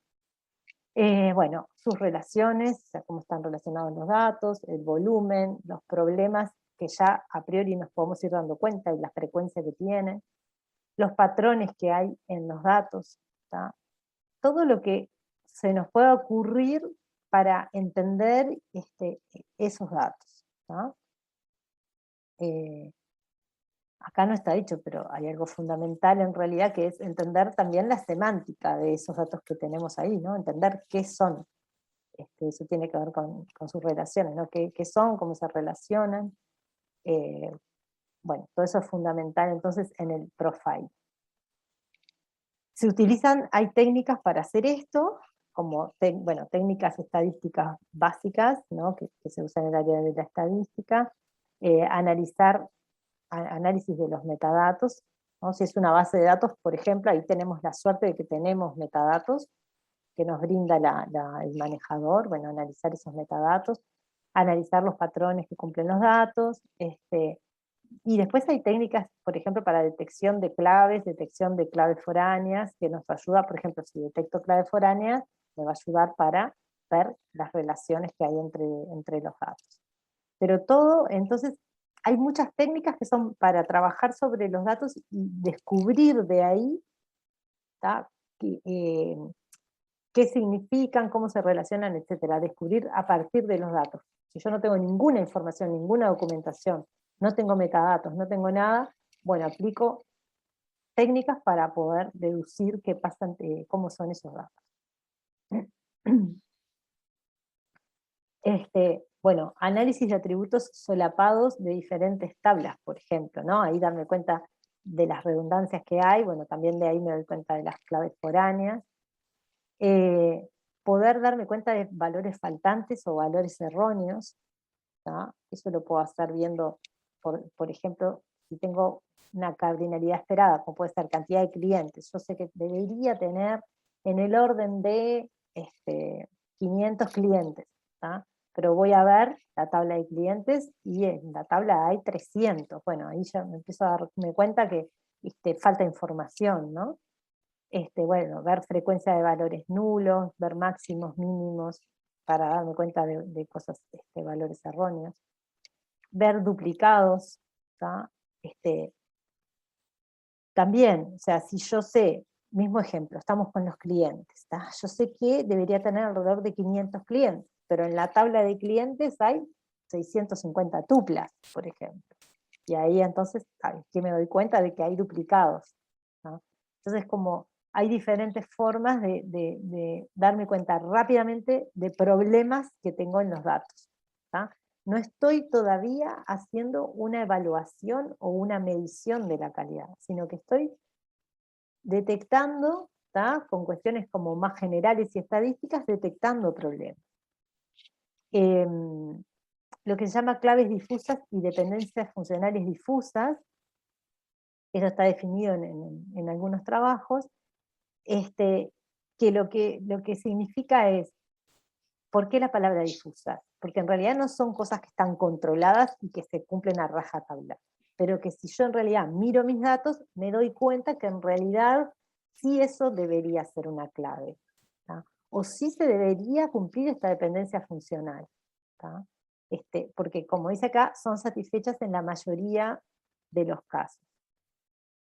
Bueno, sus relaciones, o sea, cómo están relacionados los datos, el volumen, los problemas que ya a priori nos podemos ir dando cuenta y la frecuencia que tienen, los patrones que hay en los datos, ¿tá? Todo lo que se nos pueda ocurrir para entender esos datos, ¿tá? Acá no está dicho, pero hay algo fundamental en realidad que es entender también la semántica de esos datos que tenemos ahí, ¿no? Entender qué son. Eso tiene que ver con sus relaciones, ¿no? ¿Qué son? ¿Cómo se relacionan? Bueno, todo eso es fundamental entonces en el profile. Se utilizan, hay técnicas para hacer esto, como técnicas estadísticas básicas, ¿no? que se usan en el área de la estadística, análisis de los metadatos, ¿no? Si es una base de datos, por ejemplo, ahí tenemos la suerte de que tenemos metadatos que nos brinda el manejador, bueno, analizar esos metadatos, analizar los patrones que cumplen los datos, y después hay técnicas, por ejemplo, para detección de claves foráneas, que nos ayuda, por ejemplo, si detecto claves foráneas, me va a ayudar para ver las relaciones que hay entre los datos. Pero todo, entonces, hay muchas técnicas que son para trabajar sobre los datos y descubrir de ahí, ¿tá? Qué significan, cómo se relacionan, etcétera. Descubrir a partir de los datos. Si yo no tengo ninguna información, ninguna documentación, no tengo metadatos, no tengo nada, bueno, aplico técnicas para poder deducir qué pasan, cómo son esos datos. Bueno, análisis de atributos solapados de diferentes tablas, por ejemplo, ¿no? Ahí darme cuenta de las redundancias que hay, bueno, también de ahí me doy cuenta de las claves foráneas. Poder darme cuenta de valores faltantes o valores erróneos, ¿tá? Eso lo puedo hacer viendo, por ejemplo, si tengo una cardinalidad esperada, como puede ser cantidad de clientes. Yo sé que debería tener en el orden de 500 clientes, ¿tá? Pero voy a ver la tabla de clientes y en la tabla hay 300. Bueno, ahí ya me empiezo a darme cuenta que falta información, ¿no? Bueno, ver frecuencia de valores nulos, ver máximos, mínimos, para darme cuenta de cosas, valores erróneos. Ver duplicados, ¿tá? También, o sea, si yo sé, mismo ejemplo, estamos con los clientes, ¿tá? Yo sé que debería tener alrededor de 500 clientes, pero en la tabla de clientes hay 650 tuplas, por ejemplo. Y ahí entonces, ¿qué me doy cuenta? De que hay duplicados, ¿no? Entonces, como hay diferentes formas de darme cuenta rápidamente de problemas que tengo en los datos, ¿tá? No estoy todavía haciendo una evaluación o una medición de la calidad, sino que estoy detectando, ¿tá? Con cuestiones como más generales y estadísticas, detectando problemas. Lo que se llama claves difusas y dependencias funcionales difusas, eso está definido en algunos trabajos, que lo que significa es, ¿por qué la palabra difusa? Porque en realidad no son cosas que están controladas y que se cumplen a rajatabla, pero que si yo en realidad miro mis datos, me doy cuenta que en realidad sí eso debería ser una clave, ¿tá? O sí se debería cumplir esta dependencia funcional, ¿tá? Porque como dice acá, son satisfechas en la mayoría de los casos,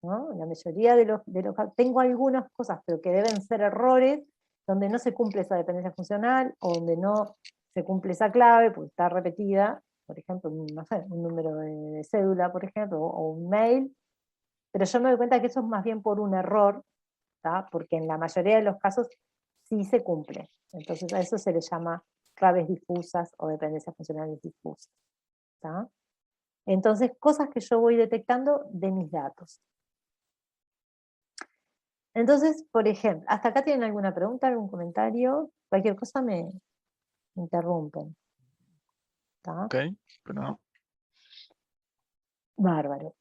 ¿no? En la mayoría de los casos, tengo algunas cosas, pero que deben ser errores, donde no se cumple esa dependencia funcional, o donde no se cumple esa clave, porque está repetida, por ejemplo, no sé, un número de cédula, por ejemplo, o un mail, pero yo me doy cuenta que eso es más bien por un error, ¿tá? Porque en la mayoría de los casos sí se cumple. Entonces a eso se le llama claves difusas o dependencias funcionales difusas, ¿tá? Entonces, cosas que yo voy detectando de mis datos. Entonces, por ejemplo, ¿hasta acá tienen alguna pregunta, algún comentario? Cualquier cosa me interrumpen, ¿tá?
Ok, pero no.
Bárbaro.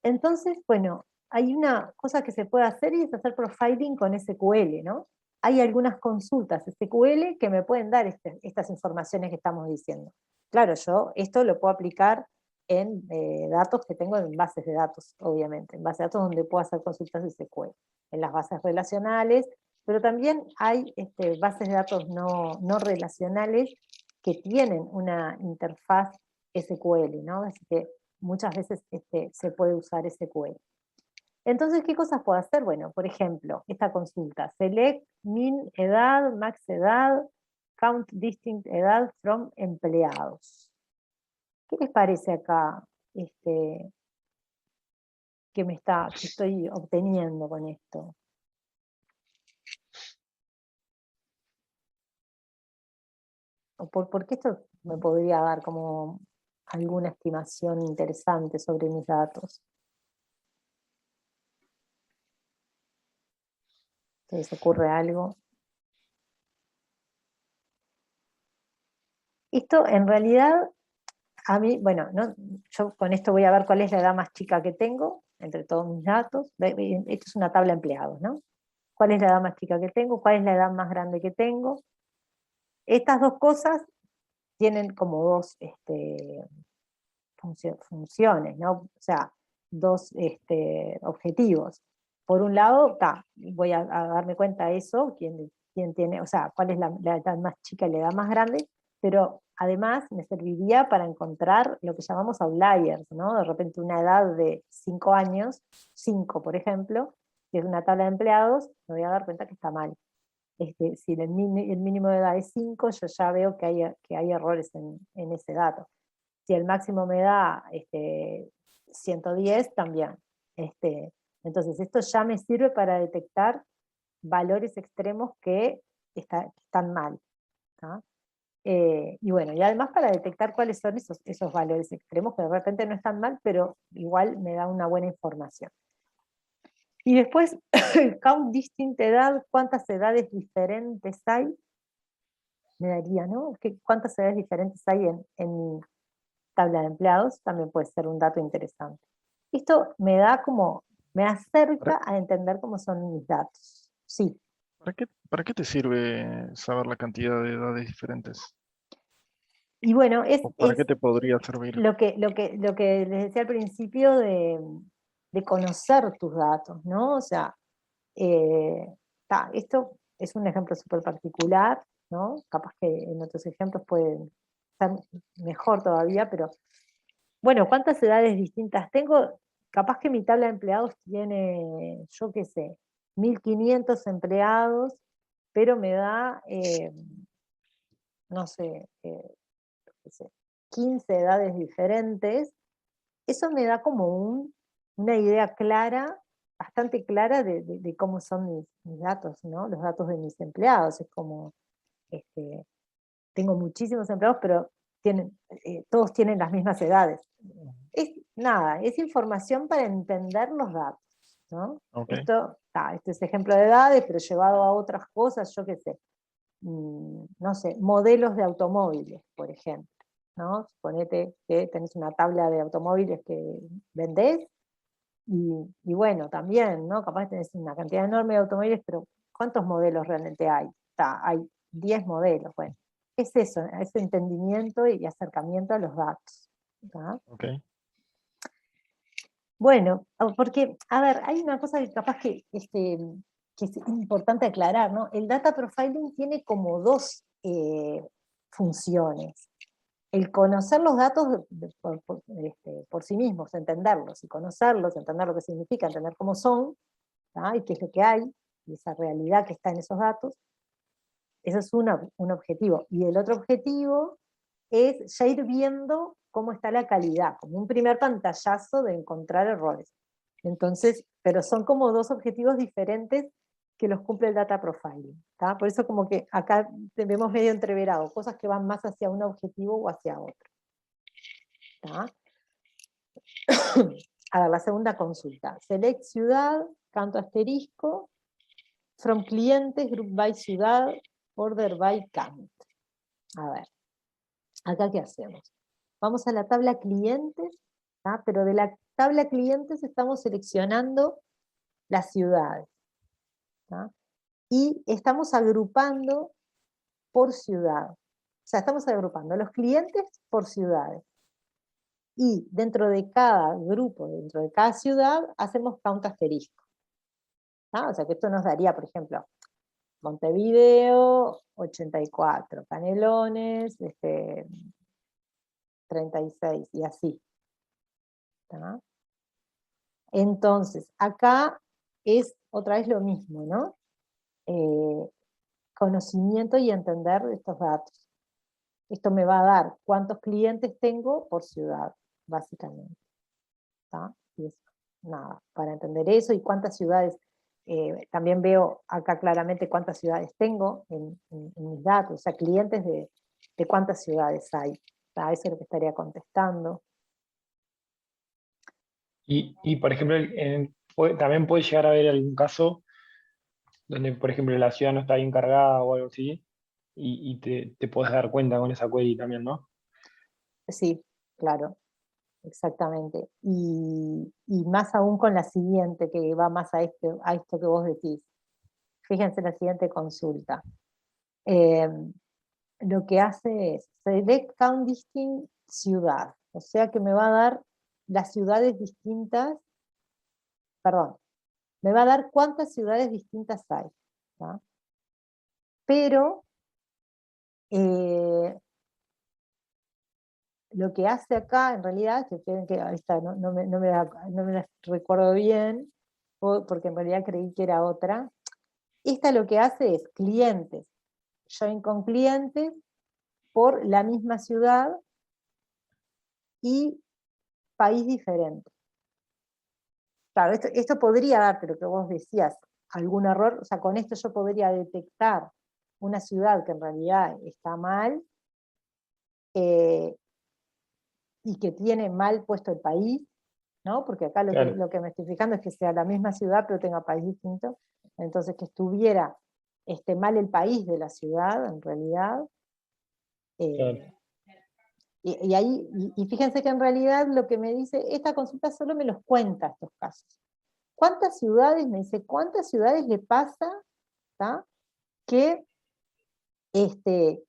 Entonces, bueno, hay una cosa que se puede hacer y es hacer profiling con SQL, ¿no? Hay algunas consultas SQL que me pueden dar estas informaciones que estamos diciendo. Claro, yo esto lo puedo aplicar en datos que tengo en bases de datos, obviamente, en bases de datos donde puedo hacer consultas SQL, en las bases relacionales, pero también hay bases de datos no relacionales que tienen una interfaz SQL, ¿no? Así que muchas veces se puede usar SQL. Entonces, ¿qué cosas puedo hacer? Bueno, por ejemplo, esta consulta, select min edad, max edad, count distinct edad from empleados. ¿Qué les parece acá que estoy obteniendo con esto? ¿O por qué esto me podría dar como alguna estimación interesante sobre mis datos? ¿Se les ocurre algo? Esto en realidad, a mí, bueno, ¿no? Yo con esto voy a ver cuál es la edad más chica que tengo, entre todos mis datos. Esto es una tabla de empleados, ¿no? ¿Cuál es la edad más chica que tengo? ¿Cuál es la edad más grande que tengo? Estas dos cosas tienen como dos funciones, ¿no? O sea, dos objetivos. Por un lado, voy a darme cuenta de eso, quién tiene, o sea, cuál es la edad más chica y la edad más grande, pero además me serviría para encontrar lo que llamamos outliers, ¿no? De repente una edad de 5 años, 5 por ejemplo, que es una tabla de empleados, me voy a dar cuenta que está mal. Si el mínimo de edad es 5, yo ya veo que hay errores en ese dato. Si el máximo me da 110, también. Entonces, esto ya me sirve para detectar valores extremos que están mal, ¿tá? Y bueno, y además para detectar cuáles son esos valores extremos que de repente no están mal, pero igual me da una buena información. Y después, count distinct edad, ¿cuántas edades diferentes hay? Me daría, ¿no? ¿Cuántas edades diferentes hay en tabla de empleados también puede ser un dato interesante. Esto me acerca a entender cómo son mis datos. Sí.
¿Para qué te sirve saber la cantidad de edades diferentes?
Y bueno,
¿O para qué te podría servir?
lo que les decía al principio de conocer tus datos, ¿no? O sea, esto es un ejemplo súper particular, ¿no? Capaz que en otros ejemplos pueden ser mejor todavía, pero bueno, ¿cuántas edades distintas tengo? Capaz que mi tabla de empleados tiene, yo qué sé, 1500 empleados, pero me da, no sé, qué sé, 15 edades diferentes. Eso me da como una idea clara, bastante clara de cómo son mis datos, ¿no? Los datos de mis empleados. Es como, tengo muchísimos empleados, pero todos tienen las mismas edades. Es información para entender los datos, ¿no?
Ok.
Este es ejemplo de edades, pero llevado a otras cosas, yo qué sé, no sé, modelos de automóviles, por ejemplo, ¿no? Suponete que tenés una tabla de automóviles que vendés, y bueno, también, ¿no? Capaz tenés una cantidad enorme de automóviles, pero ¿cuántos modelos realmente hay? Hay 10 modelos, bueno. Es eso, ese entendimiento y acercamiento a los datos. ¿Tá?
Ok.
Bueno, porque, a ver, hay una cosa que capaz que es importante aclarar, ¿no? El data profiling tiene como dos funciones. El conocer los datos por sí mismos, entenderlos y conocerlos, entender lo que significa, entender cómo son, ¿tá? Y qué es lo que hay, y esa realidad que está en esos datos. Ese es un objetivo. Y el otro objetivo es ya ir viendo cómo está la calidad, como un primer pantallazo de encontrar errores. Entonces, pero son como dos objetivos diferentes que los cumple el data profiling. ¿Tá? Por eso como que acá vemos medio entreverado, cosas que van más hacia un objetivo o hacia otro. ¿Tá? A ver, la segunda consulta. Select ciudad, canto asterisco, from clientes, group by ciudad, order by count. A ver, acá ¿qué hacemos? Vamos a la tabla clientes, ¿tá? Pero de la tabla clientes estamos seleccionando las ciudades. ¿Tá? Y estamos agrupando por ciudad. O sea, estamos agrupando los clientes por ciudades. Y dentro de cada grupo, dentro de cada ciudad, hacemos count asterisco. ¿Tá? O sea, que esto nos daría, por ejemplo, Montevideo, 84, Canelones, 36, y así. ¿Tá? Entonces, acá es otra vez lo mismo, ¿no? Conocimiento y entender estos datos. Esto me va a dar cuántos clientes tengo por ciudad, básicamente. ¿Tá? Y eso, nada, para entender eso y cuántas ciudades, también veo acá claramente cuántas ciudades tengo en mis datos, o sea, clientes de cuántas ciudades hay. ¿Tá? Eso es lo que estaría contestando.
Y, por ejemplo, también puede llegar a haber algún caso donde, por ejemplo, la ciudad no está bien cargada o algo así, y te puedes dar cuenta con esa query también, ¿no?
Sí, claro. Exactamente. Y más aún con la siguiente, que va más a esto que vos decís. Fíjense la siguiente consulta. Lo que hace es select count distinct ciudad. O sea que me va a dar las ciudades distintas, perdón, me va a dar cuántas ciudades distintas hay. ¿Tá? Pero lo que hace acá, en realidad, que ahí está, no me la recuerdo bien, porque en realidad creí que era otra. Esta lo que hace es clientes, join con clientes por la misma ciudad y país diferente. Claro, esto podría darte lo que vos decías, algún error, o sea, con esto yo podría detectar una ciudad que en realidad está mal, y que tiene mal puesto el país, ¿no? Porque acá
Claro,
lo que me estoy fijando es que sea la misma ciudad, pero tenga país distinto. Entonces, que estuviera mal el país de la ciudad, en realidad.
claro.
Y fíjense que en realidad lo que me dice, esta consulta solo me los cuenta estos casos. ¿Cuántas ciudades, me dice, cuántas ciudades le pasa, ¿tá? que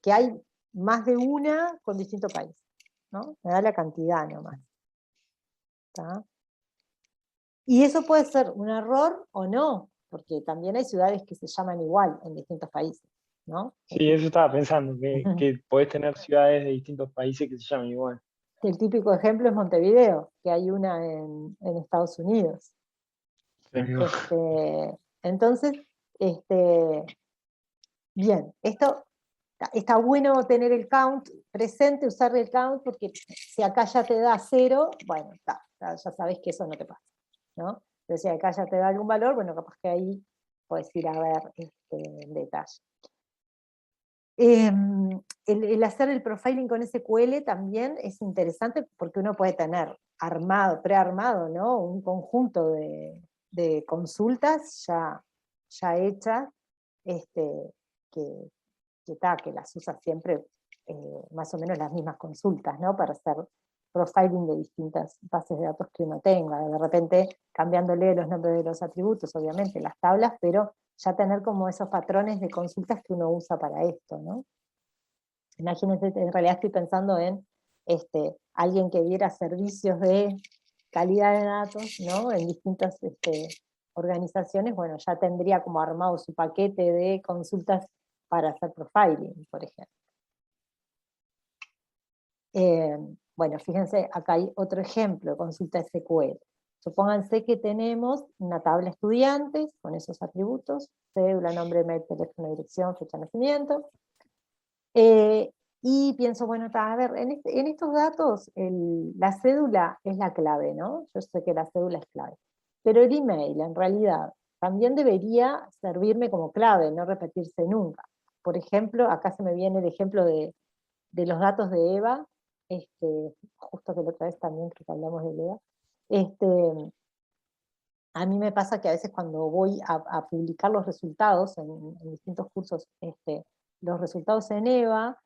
hay más de una con distintos países? ¿No? Me da la cantidad nomás. ¿Tá? Y eso puede ser un error o no, porque también hay ciudades que se llaman igual en distintos países, ¿no?
Sí, eso estaba pensando, que podés tener ciudades de distintos países que se llaman igual.
El típico ejemplo es Montevideo, que hay una en Estados Unidos.
Sí.
Entonces, bien, esto está bueno tener el count presente, usar el count, porque si acá ya te da 0, bueno, ya sabes que eso no te pasa, ¿no? Pero si acá ya te da algún valor, bueno, capaz que ahí puedes ir a ver el detalle. El hacer el profiling con SQL también es interesante porque uno puede tener prearmado, ¿no? Un conjunto de consultas ya hechas, que las usa siempre más o menos las mismas consultas, ¿no? Para hacer profiling de distintas bases de datos que uno tenga, de repente cambiándole los nombres de los atributos, obviamente, las tablas, pero ya tener como esos patrones de consultas que uno usa para esto, ¿no? Imagínense, en realidad estoy pensando en alguien que diera servicios de calidad de datos, ¿no? En distintas organizaciones, bueno, ya tendría como armado su paquete de consultas para hacer profiling, por ejemplo. Bueno, fíjense, acá hay otro ejemplo de consulta SQL. Supónganse que tenemos una tabla estudiantes con esos atributos, cédula, nombre, mail, teléfono, dirección, fecha de nacimiento. Y pienso, bueno, a ver, en estos datos la cédula es la clave, ¿no? Yo sé que la cédula es clave. Pero el email, en realidad, también debería servirme como clave, no repetirse nunca. Por ejemplo, acá se me viene el ejemplo de los datos de EVA, justo que la otra vez también que hablamos de EVA. A mí me pasa que a veces cuando voy a publicar los resultados en distintos cursos, los resultados en EVA,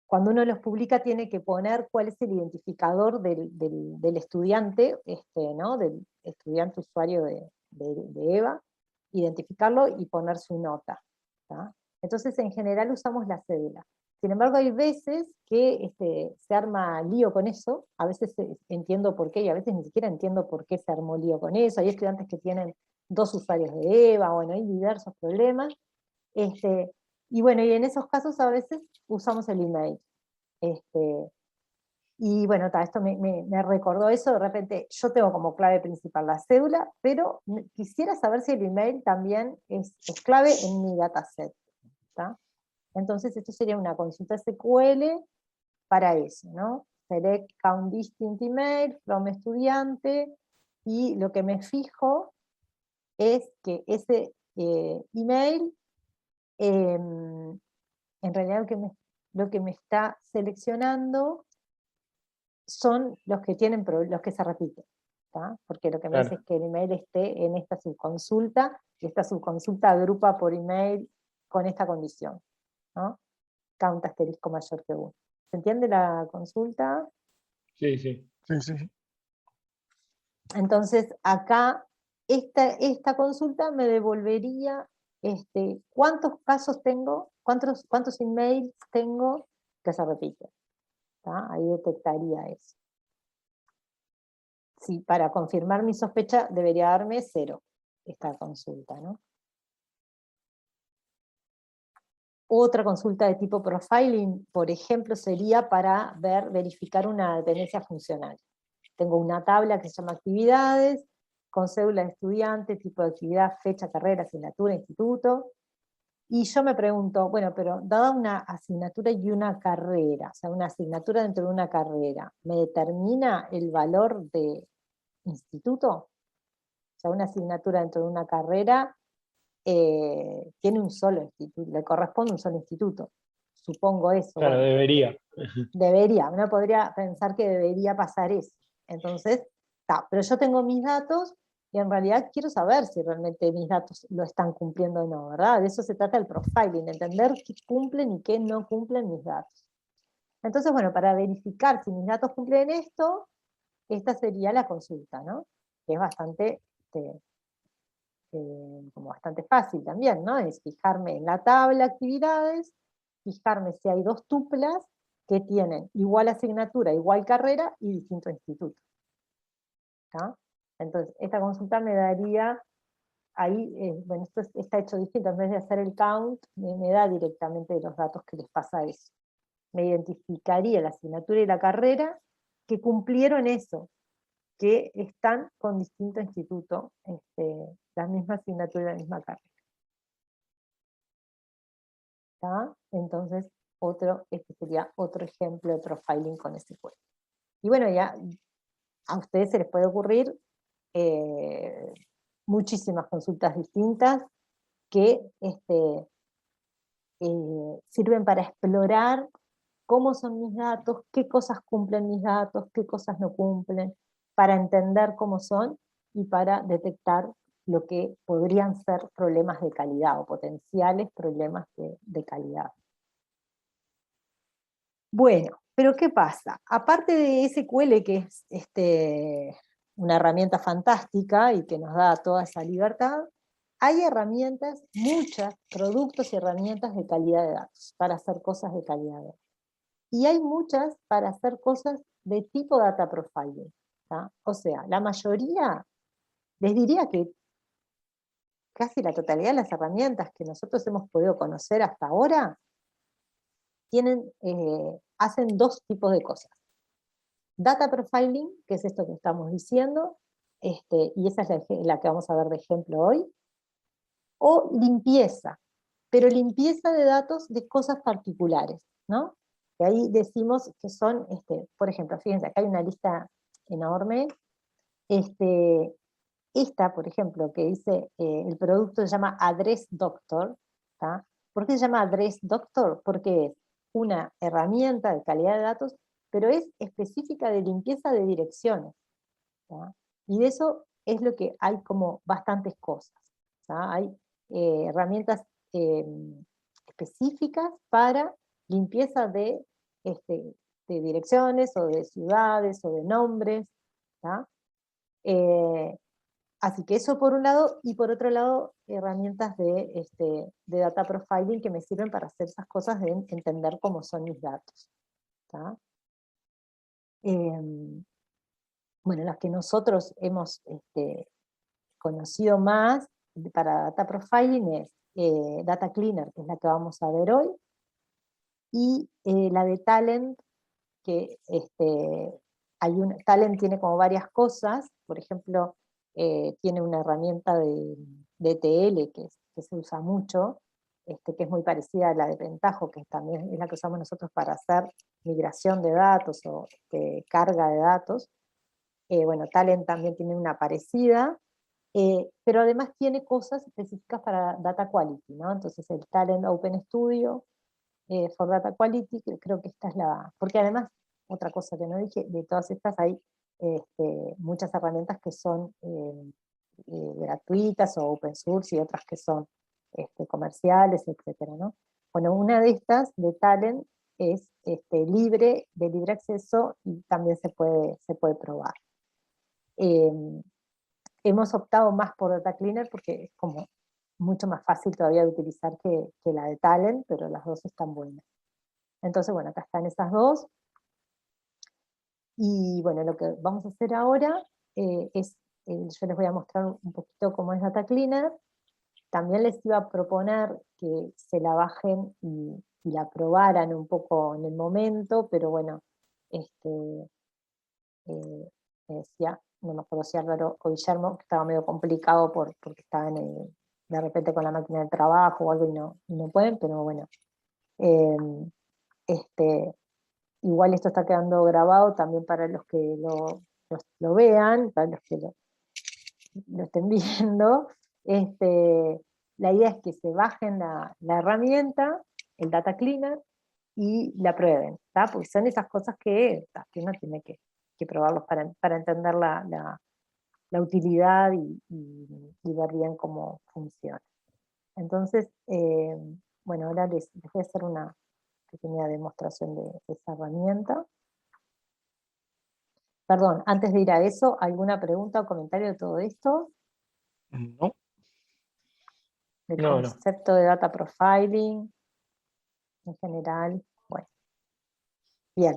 cuando uno los publica tiene que poner cuál es el identificador del estudiante, ¿no? Del estudiante usuario de EVA, identificarlo y poner su nota, ¿tá? Entonces en general usamos la cédula. Sin embargo hay veces que se arma lío con eso, a veces entiendo por qué y a veces ni siquiera entiendo por qué se armó lío con eso. Hay estudiantes que tienen 2 usuarios de EVA, bueno, hay diversos problemas. Y bueno, y en esos casos a veces usamos el email. Y bueno, esto me recordó eso, de repente yo tengo como clave principal la cédula, pero quisiera saber si el email también es clave en mi dataset, ¿tá? Entonces esto sería una consulta SQL para eso, ¿no? Select count distinct email from estudiante, y lo que me fijo es que ese email, en realidad lo que me está seleccionando son los que los que se repiten, ¿tá? Porque lo que me dice es que el email esté en esta subconsulta, y esta subconsulta agrupa por email con esta condición, ¿no? Count asterisco mayor que 1. ¿Se entiende la consulta?
Sí, sí.
Sí.
Entonces acá esta consulta me devolvería cuántos casos tengo, cuántos emails tengo que se repiten, ¿tá? Ahí detectaría eso. Sí, para confirmar mi sospecha debería darme 0 esta consulta, ¿no? Otra consulta de tipo profiling, por ejemplo, sería para verificar una dependencia funcional. Tengo una tabla que se llama actividades, con cédula de estudiante, tipo de actividad, fecha, carrera, asignatura, instituto. Y yo me pregunto, bueno, pero dada una asignatura y una carrera, o sea, una asignatura dentro de una carrera, ¿me determina el valor de instituto? O sea, una asignatura dentro de una carrera tiene un solo instituto, le corresponde un solo instituto. Supongo eso.
Claro,
bueno,
debería.
Debería, uno podría pensar que debería pasar eso. Entonces, pero yo tengo mis datos y en realidad quiero saber si realmente mis datos lo están cumpliendo o no, ¿verdad? De eso se trata el profiling, entender qué cumplen y qué no cumplen mis datos. Entonces, bueno, para verificar si mis datos cumplen esto, esta sería la consulta, ¿no? Que es bastante, como bastante fácil también, ¿no? Es fijarme en la tabla actividades, fijarme si hay dos tuplas que tienen igual asignatura, igual carrera y distinto instituto. ¿Tá? Entonces, esta consulta me daría, ahí, bueno, esto está hecho distinto, en vez de hacer el count, me da directamente los datos que les pasa eso. Me identificaría la asignatura y la carrera que cumplieron eso, que están con distinto instituto, la misma asignatura y la misma carrera. ¿Tá? Entonces, este sería otro ejemplo de profiling con SQL. Y bueno, ya a ustedes se les puede ocurrir muchísimas consultas distintas que sirven para explorar cómo son mis datos, qué cosas cumplen mis datos, qué cosas no cumplen, para entender cómo son y para detectar lo que podrían ser problemas de calidad o potenciales problemas de calidad. Bueno, pero ¿qué pasa? Aparte de SQL, que es una herramienta fantástica y que nos da toda esa libertad, hay herramientas, muchos productos y herramientas de calidad de datos, para hacer cosas de calidad de datos. Y hay muchas para hacer cosas de tipo data profiling. ¿Tá? O sea, la mayoría, les diría que casi la totalidad de las herramientas que nosotros hemos podido conocer hasta ahora, hacen dos tipos de cosas. Data profiling, que es esto que estamos diciendo, y esa es la que vamos a ver de ejemplo hoy, o limpieza, pero limpieza de datos de cosas particulares, ¿no? Y ahí decimos que son, por ejemplo, fíjense, acá hay una lista enorme, esta, por ejemplo, que dice, el producto se llama Address Doctor, ¿tá? ¿Por qué se llama Address Doctor? Porque es una herramienta de calidad de datos, pero es específica de limpieza de direcciones, ¿tá? Y de eso es lo que hay como bastantes cosas, ¿tá? Hay herramientas específicas para limpieza de direcciones o de ciudades o de nombres, ¿tá? Así que eso por un lado, y por otro lado, herramientas de data profiling que me sirven para hacer esas cosas de entender cómo son mis datos. ¿Tá? Bueno, las que nosotros hemos conocido más para data profiling es Data Cleaner, que es la que vamos a ver hoy, y la de Talent, que Talent tiene como varias cosas, por ejemplo, tiene una herramienta de ETL que se usa mucho, que es muy parecida a la de Pentaho, que también es la que usamos nosotros para hacer migración de datos o carga de datos. Bueno, Talent también tiene una parecida, pero además tiene cosas específicas para Data Quality, ¿no? Entonces el Talent Open Studio for Data Quality, creo que esta es porque además, otra cosa que no dije, de todas estas hay muchas herramientas que son gratuitas o open source y otras que son comerciales, etcétera, ¿no? Bueno, una de estas, de Talent, es libre, de libre acceso y también se puede probar. Hemos optado más por Data Cleaner porque es como mucho más fácil todavía de utilizar que la de Talent, pero las dos están buenas. Entonces, bueno, acá están esas dos. Y bueno, lo que vamos a hacer ahora es, yo les voy a mostrar un poquito cómo es Data Cleaner. También les iba a proponer que se la bajen y la probaran un poco en el momento, pero bueno, me decía, no me acuerdo si Álvaro o Guillermo, que estaba medio complicado porque estaban de repente con la máquina de trabajo o algo y no pueden, pero bueno. Igual esto está quedando grabado también para los que lo vean, para los que lo estén viendo. La idea es que se bajen la herramienta, el Data Cleaner, y la prueben, ¿tá? Porque son esas cosas que uno tiene que probarlos para entender la utilidad y ver bien cómo funciona. Entonces, bueno, ahora les voy a hacer una pequeña demostración de esa herramienta. Perdón, antes de ir a eso, ¿alguna pregunta o comentario de todo esto?
No.
Del
No, no.
concepto de data profiling, en general. Bueno, bien.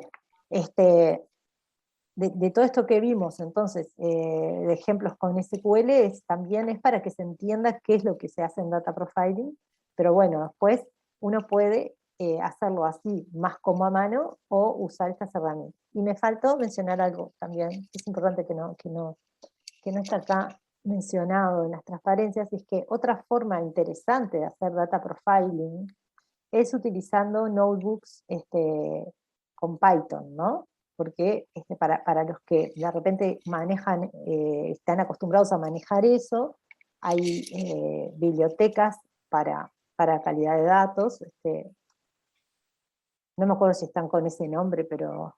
De todo esto que vimos, entonces, de ejemplos con SQL, también es para que se entienda qué es lo que se hace en data profiling, pero bueno, después uno puede hacerlo así, más como a mano, o usar estas herramientas. Y me faltó mencionar algo también, que es importante que no está acá mencionado en las transparencias, es que otra forma interesante de hacer data profiling es utilizando notebooks con Python, ¿no? Porque para los que de repente manejan, están acostumbrados a manejar eso, hay bibliotecas para calidad de datos, no me acuerdo si están con ese nombre, pero,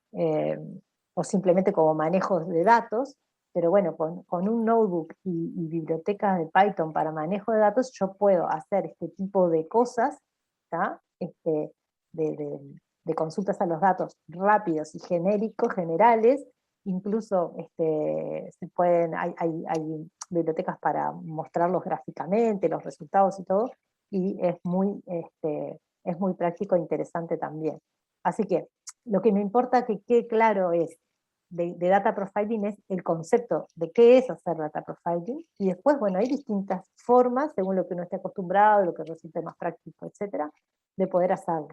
o simplemente como manejos de datos, pero bueno, con un notebook y bibliotecas de Python para manejo de datos, yo puedo hacer este tipo de cosas, ¿tá? De consultas a los datos rápidos y genéricos, generales, incluso hay bibliotecas para mostrarlos gráficamente, los resultados y todo, y es muy práctico e interesante también. Así que lo que me importa que quede claro es, de data profiling es el concepto de qué es hacer data profiling, y después, bueno, hay distintas formas, según lo que uno esté acostumbrado, lo que resulte más práctico, etcétera, de poder hacerlo,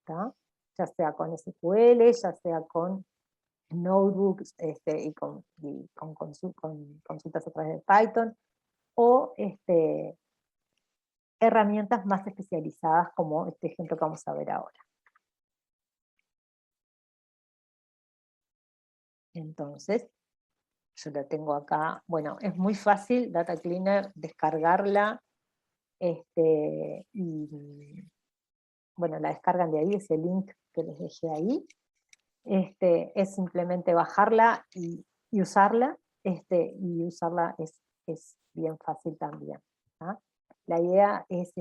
¿tá? Ya sea con SQL, ya sea con notebooks con consultas a través de Python, o herramientas más especializadas como este ejemplo que vamos a ver ahora. Entonces, yo la tengo acá, bueno, es muy fácil, Data Cleaner, descargarla, y bueno, la descargan de ahí, ese link que les dejé ahí, es simplemente bajarla y usarla, y usarla es bien fácil también, ¿tá? La idea es,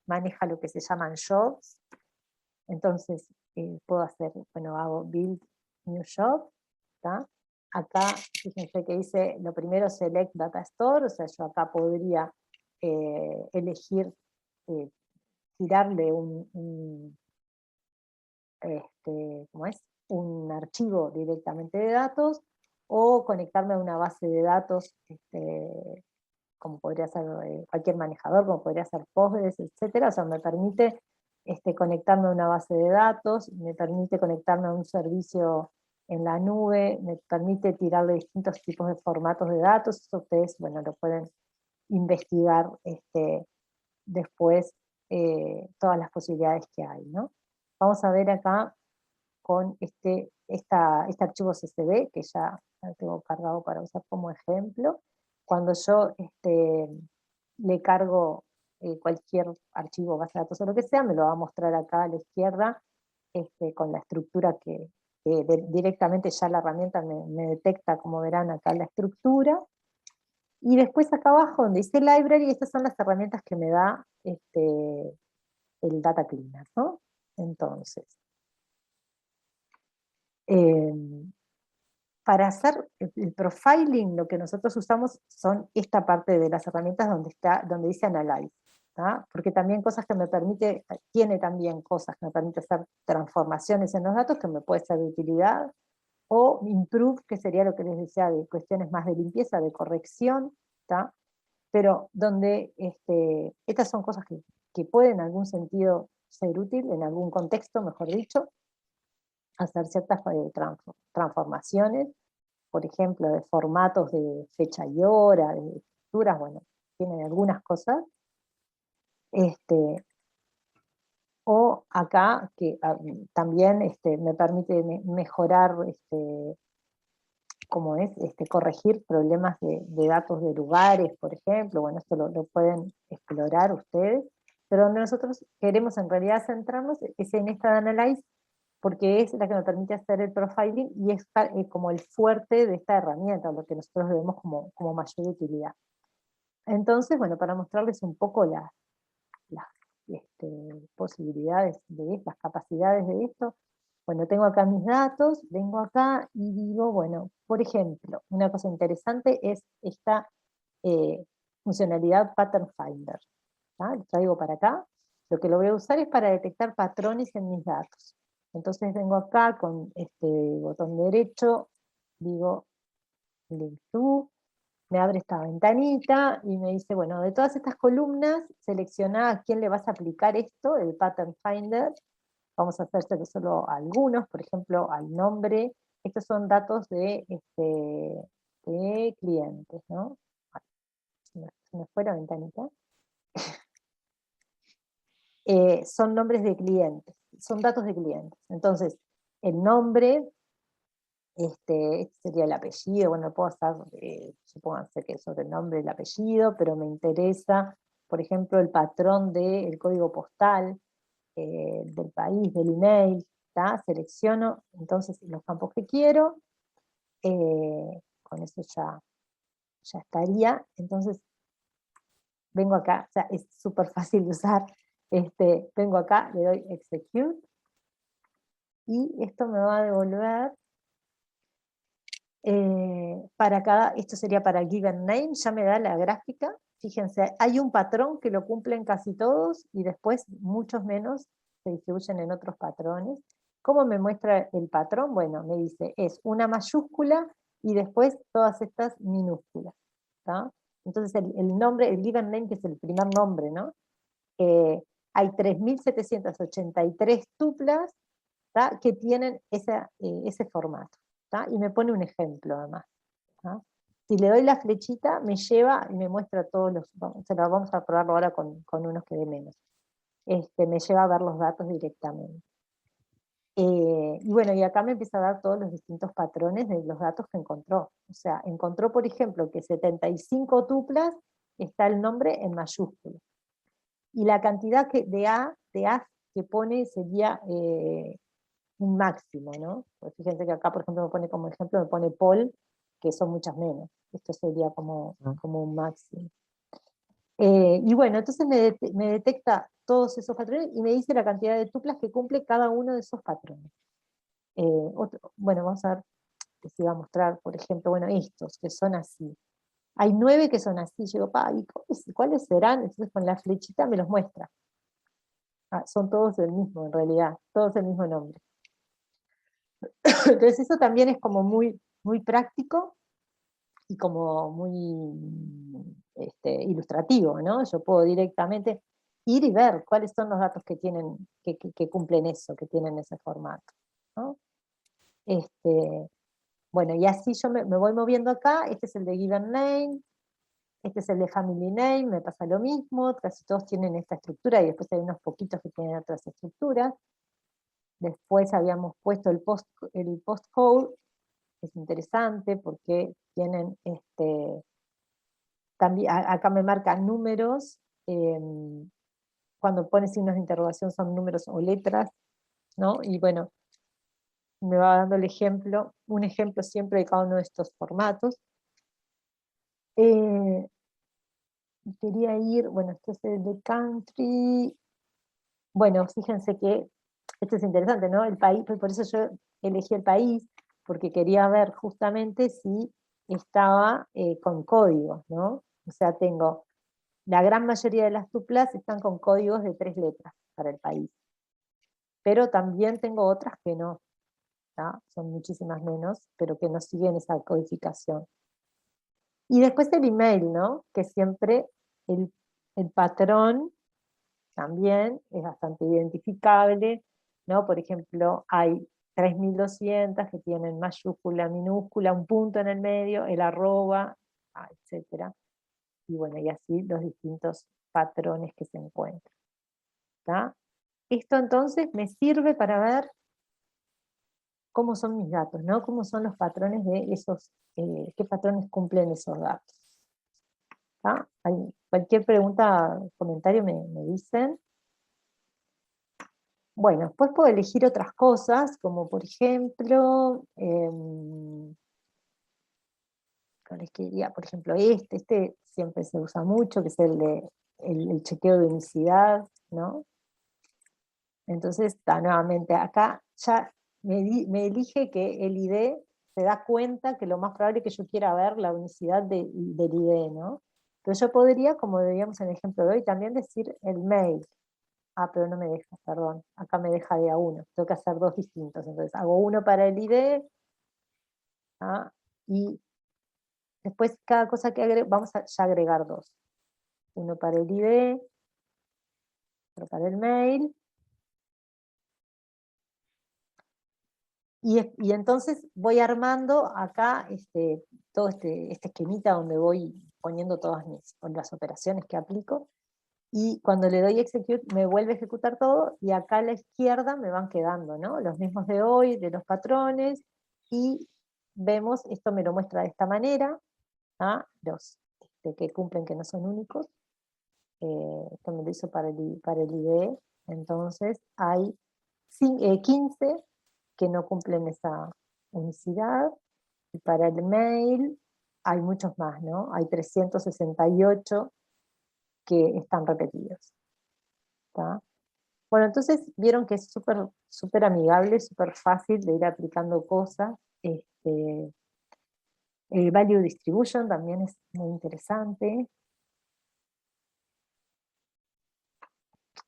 maneja lo que se llaman jobs, entonces puedo hacer, bueno, hago build new job, ¿tá? Acá, fíjense que dice, lo primero select data store, o sea, yo acá podría elegir, tirarle ¿cómo es? Un archivo directamente de datos, o conectarme a una base de datos, como podría ser cualquier manejador, como podría ser Postgres, etcétera. O sea, me permite conectarme a una base de datos, me permite conectarme a un servicio en la nube, me permite tirarle distintos tipos de formatos de datos. Eso ustedes, bueno, lo pueden investigar después, todas las posibilidades que hay, ¿no? Vamos a ver acá con este archivo CSV, que ya lo tengo cargado para usar como ejemplo. Cuando yo le cargo cualquier archivo, base de datos o lo que sea, me lo va a mostrar acá a la izquierda, con la estructura que directamente ya la herramienta me detecta, como verán acá, la estructura. Y después acá abajo, donde dice Library, estas son las herramientas que me da el Data Cleaner, ¿no? Entonces, para hacer el profiling, lo que nosotros usamos son esta parte de las herramientas donde dice Analyze, ¿tá? Porque también tiene también cosas que me permite hacer transformaciones en los datos, que me puede ser de utilidad, o Improve, que sería lo que les decía, de cuestiones más de limpieza, de corrección, ¿tá? Pero donde estas son cosas que pueden en algún sentido ser útil, en algún contexto, mejor dicho, hacer ciertas transformaciones, por ejemplo, de formatos de fecha y hora, de estructuras, bueno, tienen algunas cosas. O acá, que también me permite mejorar, como es, corregir problemas de datos de lugares, por ejemplo. Bueno, esto lo pueden explorar ustedes, pero donde nosotros queremos en realidad centrarnos es en esta de Analyze, porque es la que me permite hacer el profiling y es como el fuerte de esta herramienta, lo que nosotros vemos como mayor utilidad. Entonces, bueno, para mostrarles un poco las posibilidades de estas, capacidades de esto. Bueno, tengo acá mis datos, vengo acá y digo, bueno, por ejemplo, una cosa interesante es esta funcionalidad Pattern Finder. Lo traigo para acá. Lo que lo voy a usar es para detectar patrones en mis datos. Entonces vengo acá con este botón derecho, digo Link to, me abre esta ventanita y me dice, bueno, de todas estas columnas, selecciona a quién le vas a aplicar esto, el Pattern Finder. Vamos a hacer solo algunos, por ejemplo, al nombre. Estos son datos de clientes, ¿no? Se me fue la ventanita. Son nombres de clientes, son datos de clientes. Entonces, el nombre, este sería el apellido, bueno, puedo hacer, supónganse que es sobre el nombre y el apellido, pero me interesa, por ejemplo, el patrón del código postal, del país, del email, ¿tá? Selecciono entonces los campos que quiero, con eso ya estaría. Entonces, vengo acá, o sea, es súper fácil de usar. Vengo acá, le doy execute y esto me va a devolver para cada, esto sería para given name, ya me da la gráfica. Fíjense, hay un patrón que lo cumplen casi todos y después muchos menos se distribuyen en otros patrones. ¿Cómo me muestra el patrón? Bueno, me dice, es una mayúscula y después todas estas minúsculas, ¿tá? Entonces el nombre, el given name, que es el primer nombre, ¿no? Hay 3.783 tuplas, ¿tá? Que tienen ese formato, ¿tá? Y me pone un ejemplo además, ¿tá? Si le doy la flechita, me lleva y me muestra todos los, vamos a probarlo ahora con unos que de menos. Me lleva a ver los datos directamente. Y bueno, y acá me empieza a dar todos los distintos patrones de los datos que encontró. O sea, encontró, por ejemplo, que 75 tuplas está el nombre en mayúscula. Y la cantidad de A que pone sería un máximo, ¿no? Pues fíjense que acá, por ejemplo, me pone como ejemplo, me pone Paul, que son muchas menos. Esto sería como un máximo. Y bueno, entonces me detecta todos esos patrones y me dice la cantidad de tuplas que cumple cada uno de esos patrones. Bueno, vamos a ver, les iba a mostrar, por ejemplo, bueno, estos, que son así. Hay 9 que son así. Yo digo, ¿cuáles serán? Entonces con la flechita me los muestra. Son todos del mismo, en realidad, todos del mismo nombre. Entonces eso también es como muy, muy práctico y como muy ilustrativo, ¿no? Yo puedo directamente ir y ver cuáles son los datos que tienen, que cumplen eso, que tienen ese formato, ¿no? Bueno, y así yo me voy moviendo acá. Este es el de given name, este es el de family name, me pasa lo mismo, casi todos tienen esta estructura y después hay unos poquitos que tienen otras estructuras. Después habíamos puesto el postcode, que es interesante porque tienen también, acá me marcan números, cuando pone signos de interrogación son números o letras, ¿no? Y bueno, me va dando el ejemplo, un ejemplo siempre de cada uno de estos formatos. Quería ir, bueno, este es el de country. Bueno, fíjense que esto es interesante, ¿no? El país, por eso yo elegí el país, porque quería ver justamente si estaba con códigos, ¿no? O sea, tengo, la gran mayoría de las tuplas están con códigos de 3 letras para el país. Pero también tengo otras que no, ¿tá? Son muchísimas menos, pero que no siguen esa codificación. Y después el email, ¿no? Que siempre el patrón también es bastante identificable, ¿no? Por ejemplo, hay 3.200 que tienen mayúscula, minúscula, un punto en el medio, el arroba, etc. Y bueno, y así los distintos patrones que se encuentran, ¿tá? Esto entonces me sirve para ver cómo son mis datos, ¿no? Cómo son los patrones de esos, qué patrones cumplen esos datos. ¿Tá? Cualquier pregunta, comentario me dicen. Bueno, después puedo elegir otras cosas, como por ejemplo, les quería, por ejemplo, este siempre se usa mucho, que es el de el chequeo de unicidad, ¿no? Entonces, nuevamente, acá ya me elige que el ID se da cuenta que lo más probable es que yo quiera ver la unicidad del ID, ¿no? Pero yo podría, como veíamos en el ejemplo de hoy, también decir el mail. Pero no me deja, perdón. Acá me deja de a uno. Tengo que hacer dos distintos. Entonces hago uno para el ID, y después cada cosa que agrego, vamos a ya agregar dos. Uno para el ID, otro para el mail. Y entonces voy armando acá todo este esquemita donde voy poniendo todas las operaciones que aplico, y cuando le doy execute me vuelve a ejecutar todo, y acá a la izquierda me van quedando, ¿no? Los mismos de hoy, de los patrones, y vemos, esto me lo muestra de esta manera, los que cumplen, que no son únicos, esto me lo hizo para el IDE, entonces hay 15 que no cumplen esa unicidad, y para el mail hay muchos más, ¿no? Hay 368 que están repetidos. ¿Está? Bueno, entonces vieron que es súper amigable, súper fácil de ir aplicando cosas. El value distribution también es muy interesante.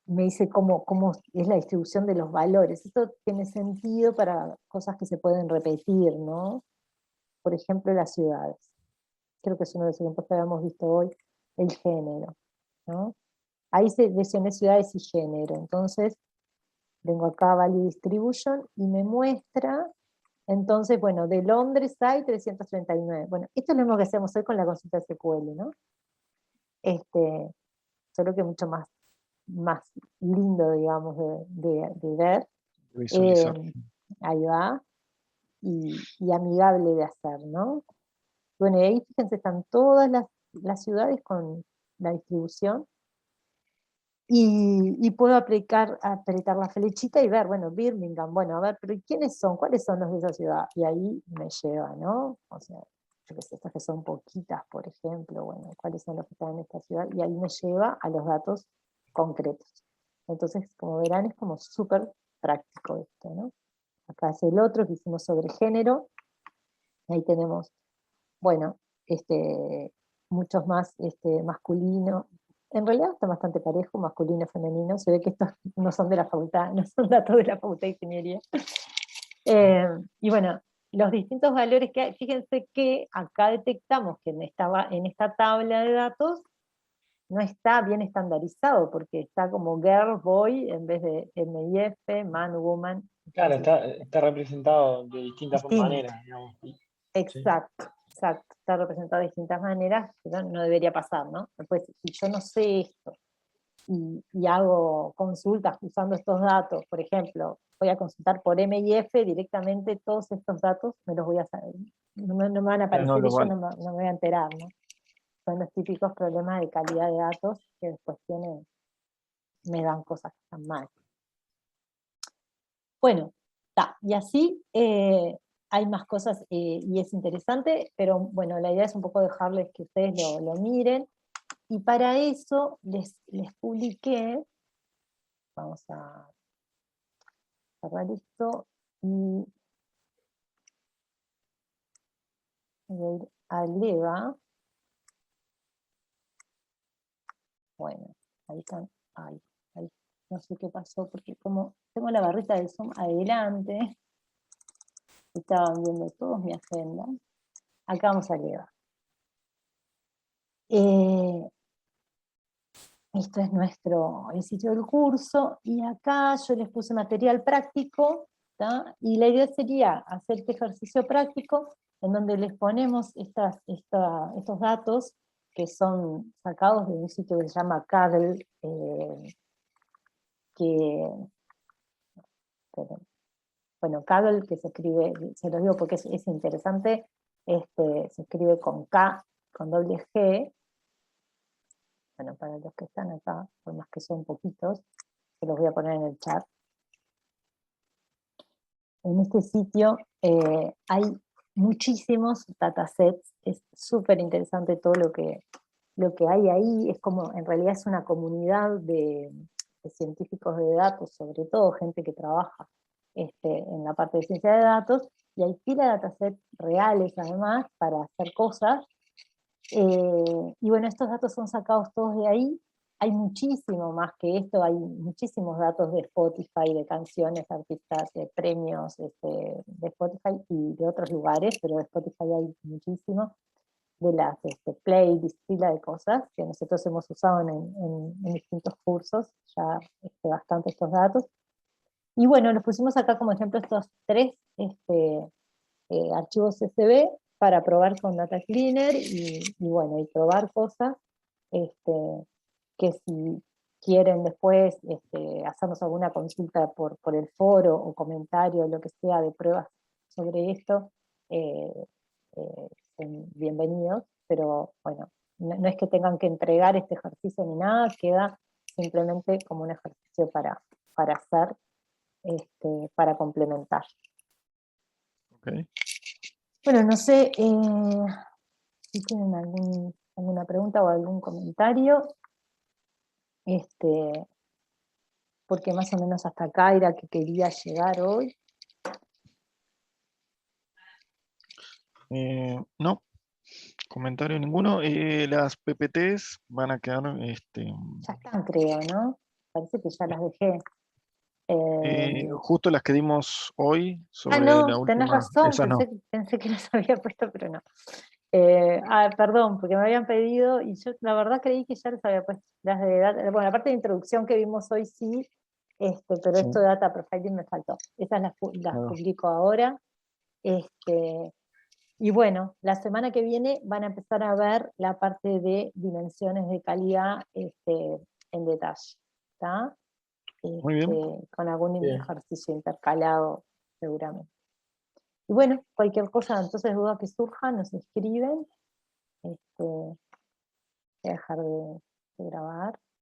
Me dice cómo es la distribución de los valores. Esto tiene sentido para cosas que se pueden repetir, ¿no? Por ejemplo, las ciudades. Creo que es uno de los ejemplos que habíamos visto hoy, el género, ¿no? Ahí seleccioné ciudades y género. Entonces, vengo acá a Value Distribution y me muestra, entonces, bueno, de Londres hay 339. Bueno, esto es lo mismo que hacemos hoy con la consulta SQL, ¿no? Solo que mucho más lindo, digamos, de ver.
Visualizar.
Ahí va. Y amigable de hacer, ¿no? Bueno, y ahí fíjense, están todas las ciudades con la distribución. Y puedo apretar la flechita y ver, bueno, Birmingham, bueno, a ver, pero ¿quiénes son? ¿Cuáles son los de esa ciudad? Y ahí me lleva, ¿no? O sea, yo qué sé, estas que son poquitas, por ejemplo, bueno, ¿cuáles son los que están en esta ciudad? Y ahí me lleva a los datos concretos. Entonces, como verán, es como súper práctico esto, ¿no? Acá es el otro que hicimos sobre género. Ahí tenemos, bueno, muchos más masculino. En realidad está bastante parejo, masculino, femenino. Se ve que estos no son de la facultad, no son datos de la facultad de ingeniería. Y bueno, los distintos valores que hay, fíjense que acá detectamos que en esta tabla de datos no está bien estandarizado, porque está como girl, boy, en vez de MIF, man, woman.
Claro,
Entonces,
está representado de distintas
distinto.
maneras, digamos. Sí.
Exacto, exacto. Está representado de distintas maneras, pero no debería pasar, ¿no? Después, si yo no sé esto y hago consultas usando estos datos, por ejemplo, voy a consultar por MIF directamente, todos estos datos me los voy a saber, no me van a
No
aparecer
lo
y yo
vale.
no me voy a enterar, ¿no? Son los típicos problemas de calidad de datos que después me dan cosas que están mal. Bueno, y así hay más cosas y es interesante, pero bueno, la idea es un poco dejarles que ustedes lo miren, y para eso les publiqué, vamos a cerrar esto, y voy a ir a Leva. Bueno, ahí están, ahí, no sé qué pasó, porque como tengo la barrita de Zoom adelante, estaban viendo todos mi agenda. Acá vamos a Leva. Esto es el sitio del curso, y acá yo les puse material práctico, ¿tá? Y la idea sería hacer este ejercicio práctico en donde les ponemos estos datos que son sacados de un sitio que se llama Kaggle, bueno, Kaggle, que se escribe, se los digo porque es interesante, se escribe con K, con doble G. Bueno, para los que están acá, por más que son poquitos, se los voy a poner en el chat. En este sitio hay muchísimos datasets, es súper interesante todo lo que lo que hay ahí es como, en realidad es una comunidad de científicos de datos, sobre todo gente que trabaja en la parte de ciencia de datos, y hay pila de datasets reales además para hacer cosas. Y bueno, estos datos son sacados todos de ahí. Hay muchísimo más que esto, hay muchísimos datos de Spotify, de canciones, artistas, de premios de Spotify y de otros lugares, pero de Spotify hay muchísimo, de las playlists, pila de cosas que nosotros hemos usado en distintos cursos, ya bastante estos datos. Y bueno, los pusimos acá como ejemplo estos 3 archivos CSV para probar con Data Cleaner y bueno, y probar cosas que si quieren después hacernos alguna consulta por el foro o comentario, lo que sea, de pruebas sobre esto, son bienvenidos, pero bueno, no es que tengan que entregar este ejercicio ni nada, queda simplemente como un ejercicio para hacer, para complementar.
Ok.
Bueno, no sé si tienen alguna pregunta o algún comentario, porque más o menos hasta acá era que quería llegar hoy.
No, comentario ninguno. Las PPTs van a quedar,
Ya están, creo, ¿no? Parece que ya las dejé.
justo las que dimos hoy sobre la
No, tenés
última,
razón,
esas no.
pensé que las había puesto, pero no. Perdón, porque me habían pedido, y yo la verdad creí que ya les había puesto las de data. Bueno, la parte de introducción que vimos hoy sí, pero
Sí,
esto de data profiling me faltó. Esas las
claro.
publico ahora. Y bueno, la semana que viene van a empezar a ver la parte de dimensiones de calidad en detalle, ¿está?
Muy bien.
Con algún
Bien.
ejercicio intercalado seguramente. Y bueno, cualquier cosa, entonces duda que surja, nos escriben. Voy a dejar de grabar.